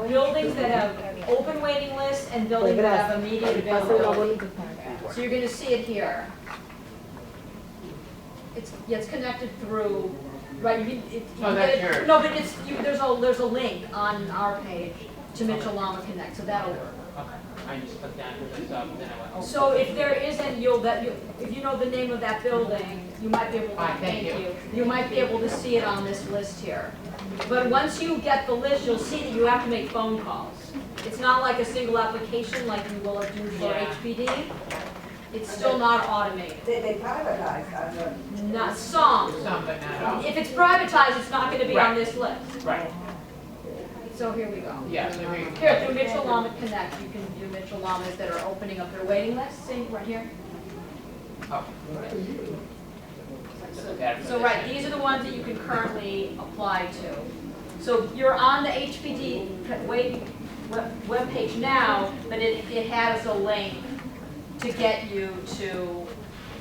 Speaker 3: buildings that have open waiting lists and buildings that have immediate availability. So you're gonna see it here. It's connected through, right,
Speaker 1: that's yours.
Speaker 3: no, but there's a link on our page to Mitchell-Lama Connect, so that'll work.
Speaker 1: Okay, I just put that to this up, and then I went, oh.
Speaker 3: So if there isn't, if you know the name of that building, you might be able to,
Speaker 1: Thank you.
Speaker 3: You might be able to see it on this list here. But once you get the list, you'll see that you have to make phone calls. It's not like a single application like you will do for
Speaker 1: Yeah.
Speaker 3: HPD. It's still not automated.
Speaker 10: They privatize,
Speaker 3: Not some.
Speaker 1: Some, but not all.
Speaker 3: If it's privatized, it's not gonna be on
Speaker 1: Right.
Speaker 3: this list.
Speaker 1: Right,
Speaker 3: So here we go.
Speaker 1: yeah, so here.
Speaker 3: Here, through Mitchell-Lama Connect, you can do Mitchell-Lamas that are opening up their waiting list. See, right here.
Speaker 1: Oh.
Speaker 3: So right, these are the ones that you can currently apply to. So you're on the HPD webpage now, but it has a link to get you to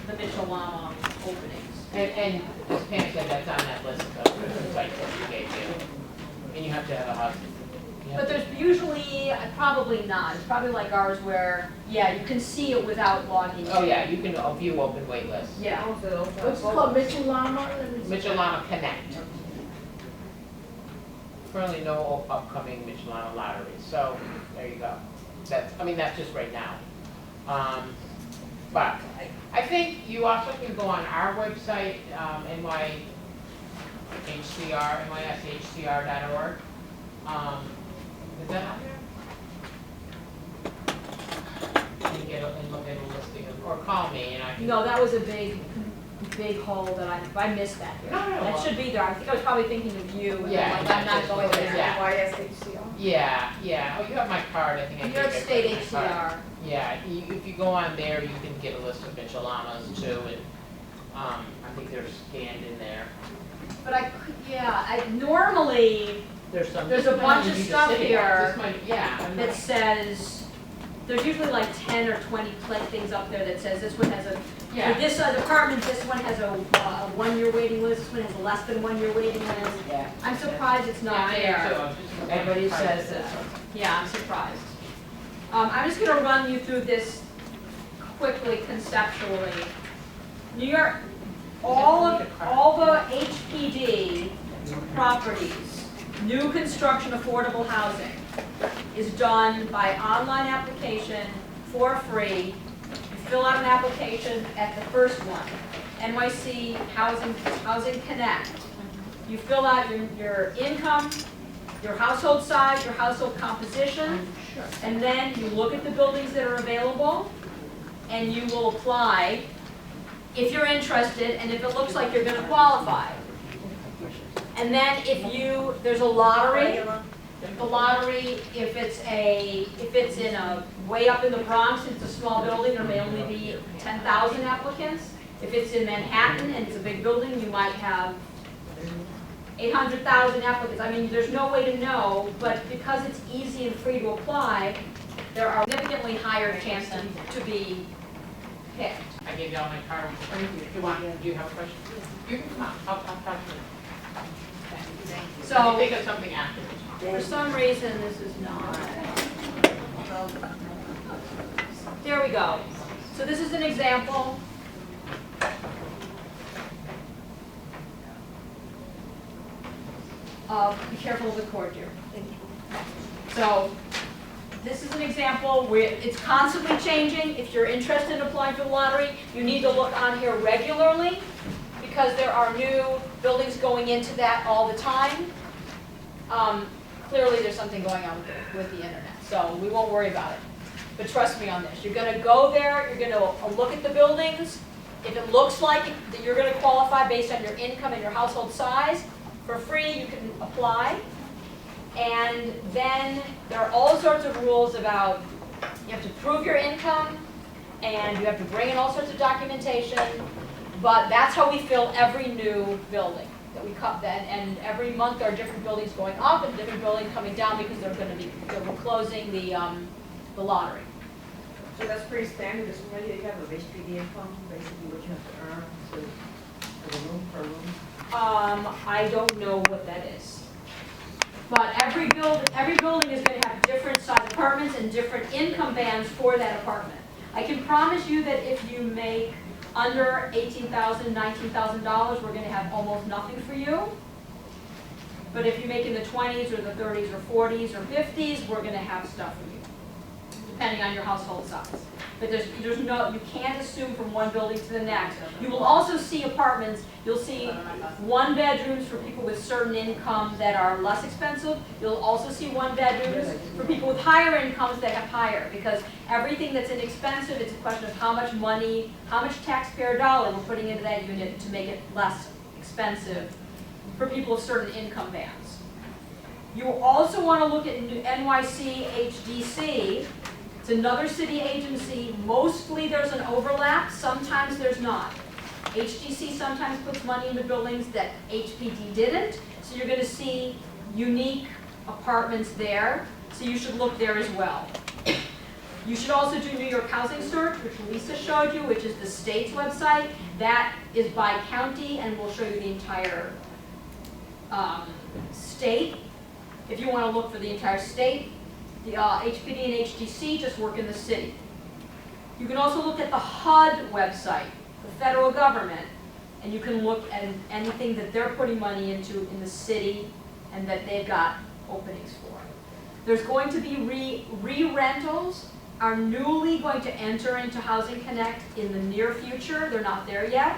Speaker 3: the Mitchell-Lama openings.
Speaker 1: And as Pam said, that's on that list of the sites that we gave you. And you have to have a husband.
Speaker 3: But there's usually, probably not, it's probably like ours where, yeah, you can see it without logging in.
Speaker 1: Oh, yeah, you can view open wait lists.
Speaker 3: Yeah.
Speaker 6: What's it called, Mitchell-Lama?
Speaker 1: Mitchell-Lama Connect. Currently no upcoming Mitchell-Lama lotteries, so there you go. That's just right now. But I think you also can go on our website, nyshcr.org. Is that on there? And look at a listing of, or call me and I can.
Speaker 3: No, that was a big hole that I missed that here.
Speaker 1: No.
Speaker 3: That should be there. I think I was probably thinking of you. And
Speaker 1: Yeah,
Speaker 3: like, I'm not going there.
Speaker 1: yeah.
Speaker 4: YSHCR?
Speaker 1: Yeah. Oh, you have my card, I think I
Speaker 3: New
Speaker 1: gave
Speaker 3: York
Speaker 1: you
Speaker 3: State
Speaker 1: my card.
Speaker 3: HCR.
Speaker 1: Yeah, if you go on there, you can get a list of Mitchell-Lamas too, and I think they're scanned in there.
Speaker 3: But normally
Speaker 1: There's some.
Speaker 3: There's a bunch of stuff here
Speaker 1: Yeah.
Speaker 3: that says, there's usually like 10 or 20 things up there that says this one has a,
Speaker 1: Yeah.
Speaker 3: for this department, this one has a 1-year waiting list, this one has a less than 1-year waiting list.
Speaker 1: Yeah.
Speaker 3: I'm surprised it's not there.
Speaker 1: Everybody says
Speaker 3: that. Yeah, I'm surprised. I'm just gonna run you through this quickly conceptually. New York, all the HPD properties, new construction affordable housing, is done by online application for free. You fill out an application at the first one, NYC Housing Connect. You fill out your income, your household size, your household composition, and then you look at the buildings that are available, and you will apply if you're interested and if it looks like you're going to qualify. And then there's a lottery. The lottery, if it's in a way up in the Bronx, it's a small building, there may only be 10,000 applicants. If it's in Manhattan and it's a big building, you might have 800,000 applicants. I mean, there's no way to know, but because it's easy and free to apply, there are significantly higher chances to be picked.
Speaker 1: I gave you all my cards. Do you have a question? You can come up. I'll talk to you.
Speaker 3: So,
Speaker 1: think of something afterwards.
Speaker 3: for some reason, this is not. There we go. So this is an example. Be careful of the cord here. So this is an example where it's constantly changing. If you're interested in applying for the lottery, you need to look on here regularly because there are new buildings going into that all the time. Clearly there's something going on with the internet, so we won't worry about it. But trust me on this. You're going to go there, you're going to look at the buildings. If it looks like that you're going to qualify based on your income and your household size, for free you can apply. And then there are all sorts of rules about you have to prove your income and you have to bring in all sorts of documentation. But that's how we fill every new building that we cut. And every month there are different buildings going up and different buildings coming down because we're closing the lottery.
Speaker 4: So that's pretty standard. Is familiar you have a HPD income, basically what you have to earn for the room per room?
Speaker 3: I don't know what that is. But every building is going to have different size apartments and different income bands for that apartment. I can promise you that if you make under $18,000, $19,000, we're going to have almost nothing for you. But if you make in the 20s or the 30s or 40s or 50s, we're going to have stuff for you, depending on your household size. But you can't assume from one building to the next. You will also see apartments. You'll see one bedrooms for people with certain incomes that are less expensive. You'll also see one bedrooms for people with higher incomes that have higher, because everything that's inexpensive, it's a question of how much money, how much taxpayer dollar we're putting into that unit to make it less expensive for people of certain income bands. You also want to look at NYC HDC. It's another city agency. Mostly there's an overlap. Sometimes there's not. HDC sometimes puts money into buildings that HPD didn't. So you're going to see unique apartments there. So you should look there as well. You should also do New York Housing Search, which Lisa showed you, which is the state's website. That is by county, and we'll show you the entire state. If you want to look for the entire state, the HPD and HDC just work in the city. You can also look at the HUD website, the federal government, and you can look at anything that they're putting money into in the city and that they've got openings for. There's going to be re-rentals are newly going to enter into Housing Connect in the near future. They're not there yet,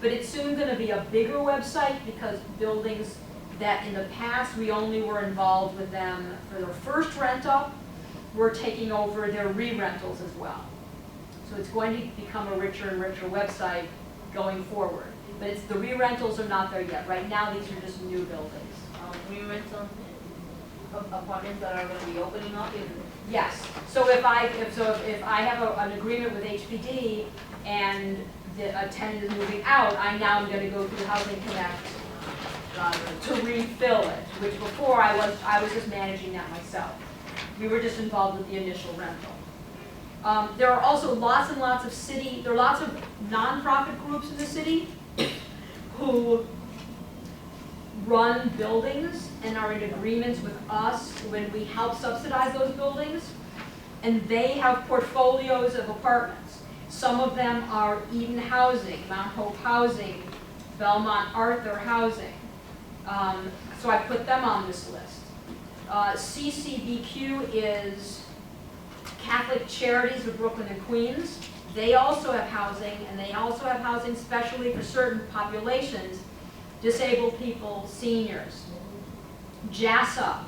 Speaker 3: but it's soon going to be a bigger website because buildings that in the past we only were involved with them for their first rent-up, we're taking over their re-rentals as well. So it's going to become a richer and richer website going forward. But it's the re-rentals are not there yet. Right now these are just new buildings.
Speaker 7: Re-rental apartments that are going to be opening up?
Speaker 3: Yes. So if I have an agreement with HPD and a tenant is moving out, I now am going to go through Housing Connect to refill it, which before I was just managing that myself. We were just involved with the initial rental. There are also lots and lots of there are lots of nonprofit groups in the city who run buildings and are in agreements with us when we help subsidize those buildings. And they have portfolios of apartments. Some of them are Eden Housing, Mount Hope Housing, Belmont Arthur Housing. So I put them on this list. CCBQ is Catholic Charities of Brooklyn and Queens. They also have housing, and they also have housing specially for certain populations, disabled people, seniors. JASA.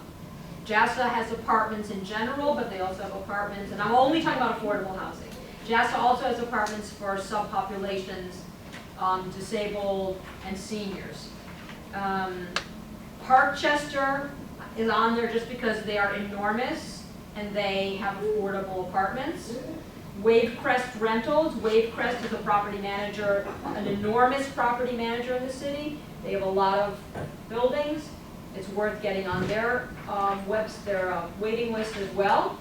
Speaker 3: JASA has apartments in general, but they also have apartments, and I'm only talking about affordable housing. JASA also has apartments for subpopulations, disabled and seniors. Parkchester is on there just because they are enormous and they have affordable apartments. Wavecrest Rentals. Wavecrest is a property manager, an enormous property manager in the city. They have a lot of buildings. It's worth getting on their waiting list as well.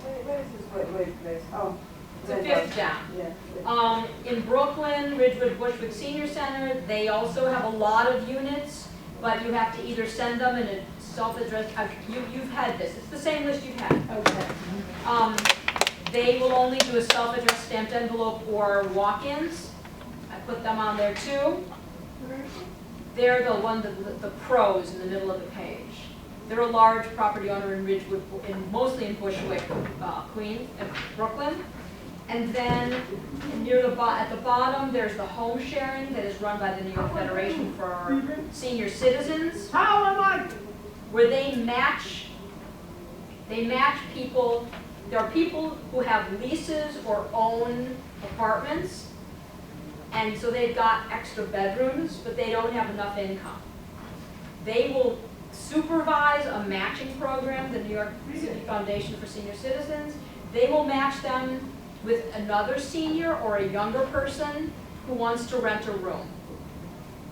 Speaker 10: Where is this Wavecrest? Oh.
Speaker 3: It's a fifth down.
Speaker 10: Yeah.
Speaker 3: In Brooklyn, Ridgewood Bushwick Senior Center, they also have a lot of units, but you have to either send them in a self-addressed, you've had this, it's the same list you've had. Okay. They will only do a self-addressed stamped envelope or walk-ins. I put them on there too. they're the one, the pros in the middle of the page. They're a large property owner in Ridgewood, mostly in Bushwick, Queens, and Brooklyn. And then at the bottom, there's the home sharing that is run by the New York Federation for Senior Citizens.
Speaker 8: How am I?
Speaker 3: Where they match people. There are people who have leases or own apartments, and so they've got extra bedrooms, but they don't have enough income. They will supervise a matching program, the New York City Foundation for Senior Citizens. They will match them with another senior or a younger person who wants to rent a room.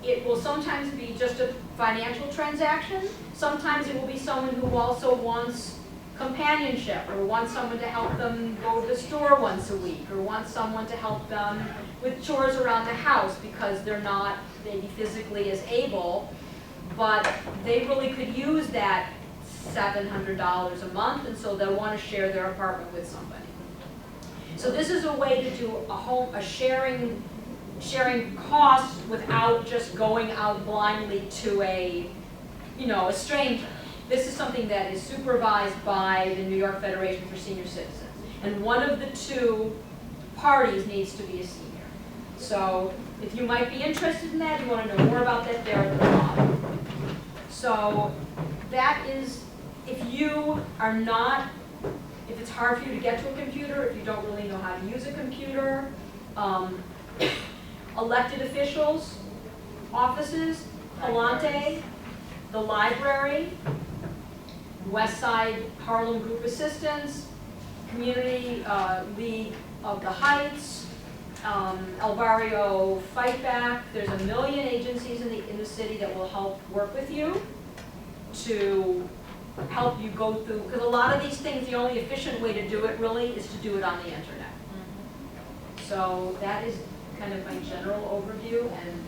Speaker 3: It will sometimes be just a financial transaction. Sometimes it will be someone who also wants companionship, or wants someone to help them go to the store once a week, or wants someone to help them with chores around the house because they're not maybe physically as able, but they really could use that $700 a month, and so they'll want to share their apartment with somebody. So this is a way to do a sharing costs without just going out blindly to a stranger. This is something that is supervised by the New York Federation for Senior Citizens. And one of the two parties needs to be a senior. So if you might be interested in that, you want to know more about that, there at the bottom. So that is, if it's hard for you to get to a computer, if you don't really know how to use a computer, elected officials, offices, Palante, the library, West Side Harlem Group Assistance, Community League of the Heights, El Barrio Fight Back. There's a million agencies in the city that will help work with you to help you go through, because a lot of these things, the only efficient way to do it really is to do it on the internet. So that is kind of my general overview, and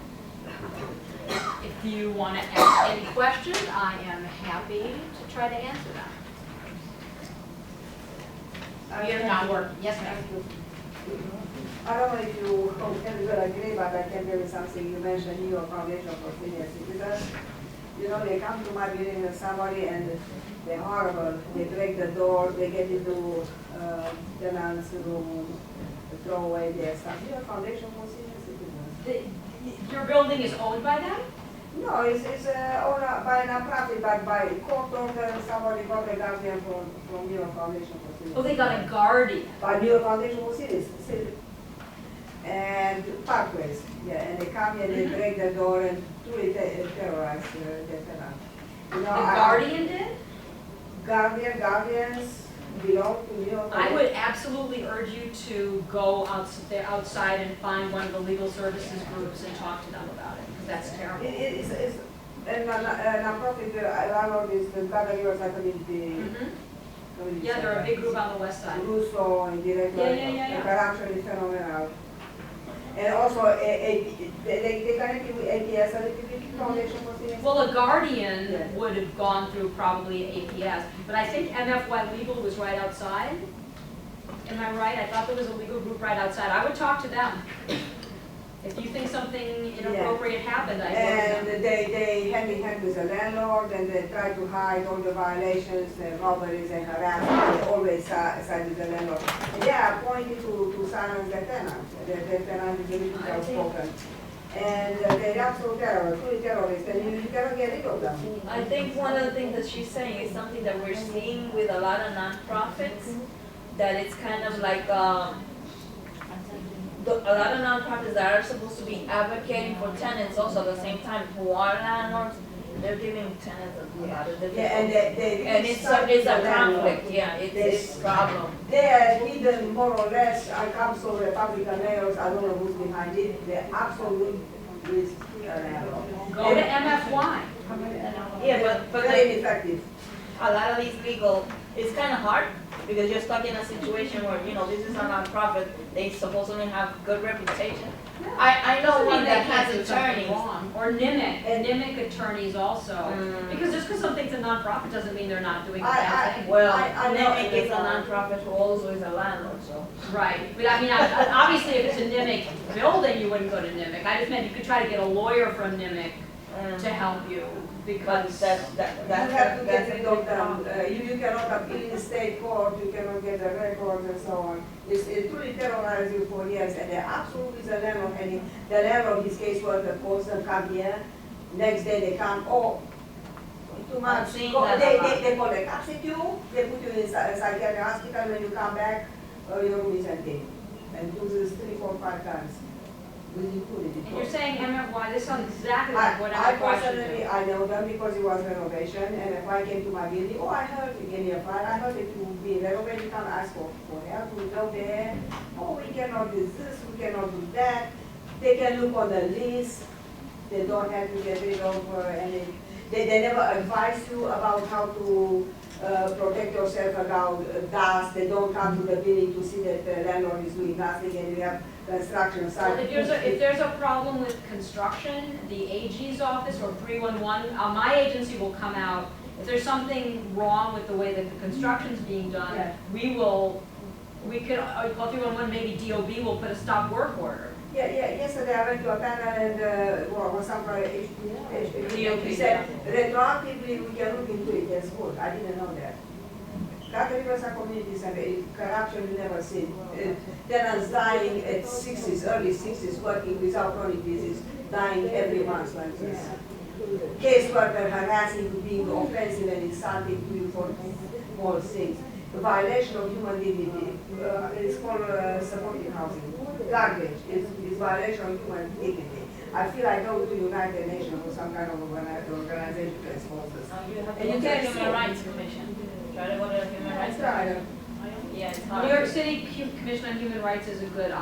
Speaker 3: if you want to ask any questions, I am happy to try to answer them. You're not working. Yes, ma'am.
Speaker 10: I don't know if you will agree, but I can tell you something. You mentioned New York Foundation for Senior Citizens. They come to my building with somebody and they're horrible. They break the door, they get into tenants' room, throw away their stuff. New York Foundation for Senior Citizens.
Speaker 3: Your building is owned by them?
Speaker 10: No, it's owned by a nonprofit, but by court order, somebody got a guardian from New York Foundation for Senior Citizens.
Speaker 3: Oh, they got a guardian.
Speaker 10: By New York Foundation for Citizens. And Parkways, yeah, and they come here, they break the door and truly terrorize the tenant.
Speaker 3: The guardian did?
Speaker 10: Guardians belong to New York.
Speaker 3: I would absolutely urge you to go outside and find one of the legal services groups and talk to them about it, because that's terrible.
Speaker 10: It's a non-profit landlord is the Riverside Community.
Speaker 3: Yeah, they're a big group on the west side.
Speaker 10: Russo and director.
Speaker 3: Yeah.
Speaker 10: The corruption is phenomenal. And also, they connected with APS, a Foundation for Senior.
Speaker 3: Well, a guardian would have gone through probably APS, but I think MFY Legal was right outside. Am I right? I thought there was a legal group right outside. I would talk to them. If you think something inappropriate happened, I would.
Speaker 10: And they hand in hand with the landlord, and they try to hide all the violations, the robberies and harassment. They always side with the landlord. And they are appointed to silence the tenant. The tenant is a little outspoken. And they're absolute terrorists, and you cannot get rid of them.
Speaker 7: I think one of the things that she's saying is something that we're seeing with a lot of nonprofits, that it's kind of like a lot of nonprofits that are supposed to be advocating for tenants also at the same time who are landlords, they're giving tenants a lot of difficulty.
Speaker 10: Yeah, and
Speaker 7: it's a conflict, it's a problem.
Speaker 10: They are hidden more or less. I come from Republican mayors, I don't know who's behind it. They're absolute risk.
Speaker 3: Go to MFY.
Speaker 7: Yeah, but
Speaker 10: very effective.
Speaker 7: A lot of these legal, it's kind of hard because you're stuck in a situation where, this is a nonprofit, they supposedly have good reputation. I know one that has attorneys.
Speaker 3: Or NIMIC attorneys also. Because just because something's a nonprofit doesn't mean they're not doing a bad thing.
Speaker 7: Well, NIMIC is a nonprofit who also is a landlord, so.
Speaker 3: Right, but I mean, obviously if it's a NIMIC building, you wouldn't go to NIMIC. I just meant you could try to get a lawyer from NIMIC to help you,
Speaker 7: But
Speaker 3: because.
Speaker 10: You have to get rid of them. You cannot appeal in state court, you cannot get the records and so on. It truly terrorizes you for years, and they're absolutely the landlord, and the landlord, his caseworker calls them, come here. Next day they come, oh, too much.
Speaker 7: seen
Speaker 10: Go-
Speaker 7: that
Speaker 10: They,
Speaker 7: a lot.
Speaker 10: they call the cops at you, they put you in psychiatric hospital, when you come back, your room is empty. And do this 3, 4, 5 times. With impunity.
Speaker 3: And you're saying MFY, this sounds exactly like what
Speaker 10: I
Speaker 3: MFY should
Speaker 10: personally,
Speaker 3: do.
Speaker 10: I know them because it was renovation, and if I came to my building, oh, I heard, you gave me a file, I heard it will be renovated, you come ask for help, we go there, oh, we cannot do this, we cannot do that. They can look on the list, they don't have to get rid of any, they never advise you about how to protect yourself about dust, they don't come to the building to see that the landlord is doing nothing, and you have construction site.
Speaker 3: Well, if there's a problem with construction, the AG's office or 311, my agency will come out. If there's something wrong with the way that the construction's being done,
Speaker 10: Yeah.
Speaker 3: we could call 311, maybe DOB will put a stop work order.
Speaker 10: Yeah, yesterday I went to a panel and, was some he said, retroactively, we can look into it as good. I didn't know that. Cattle Rivers are communities and corruption you never seen. Tenants dying at 60s, early 60s, working without chronic disease, dying every month like this. Caseworker harassing, being offensive and insulting to you for small things. The violation of human dignity, it's called supportive housing. Garbage is violation of human dignity. I feel I go to United Nations or some kind of organization to expose this.
Speaker 7: You have to
Speaker 10: And
Speaker 7: go
Speaker 10: you
Speaker 7: to the
Speaker 10: can't
Speaker 7: Human
Speaker 10: sue.
Speaker 7: Rights Commission. Try to go to the Human Rights
Speaker 10: That's right.
Speaker 7: Commission. Yeah, it's
Speaker 3: New
Speaker 7: hard.
Speaker 3: York City Commission on Human Rights is a good option.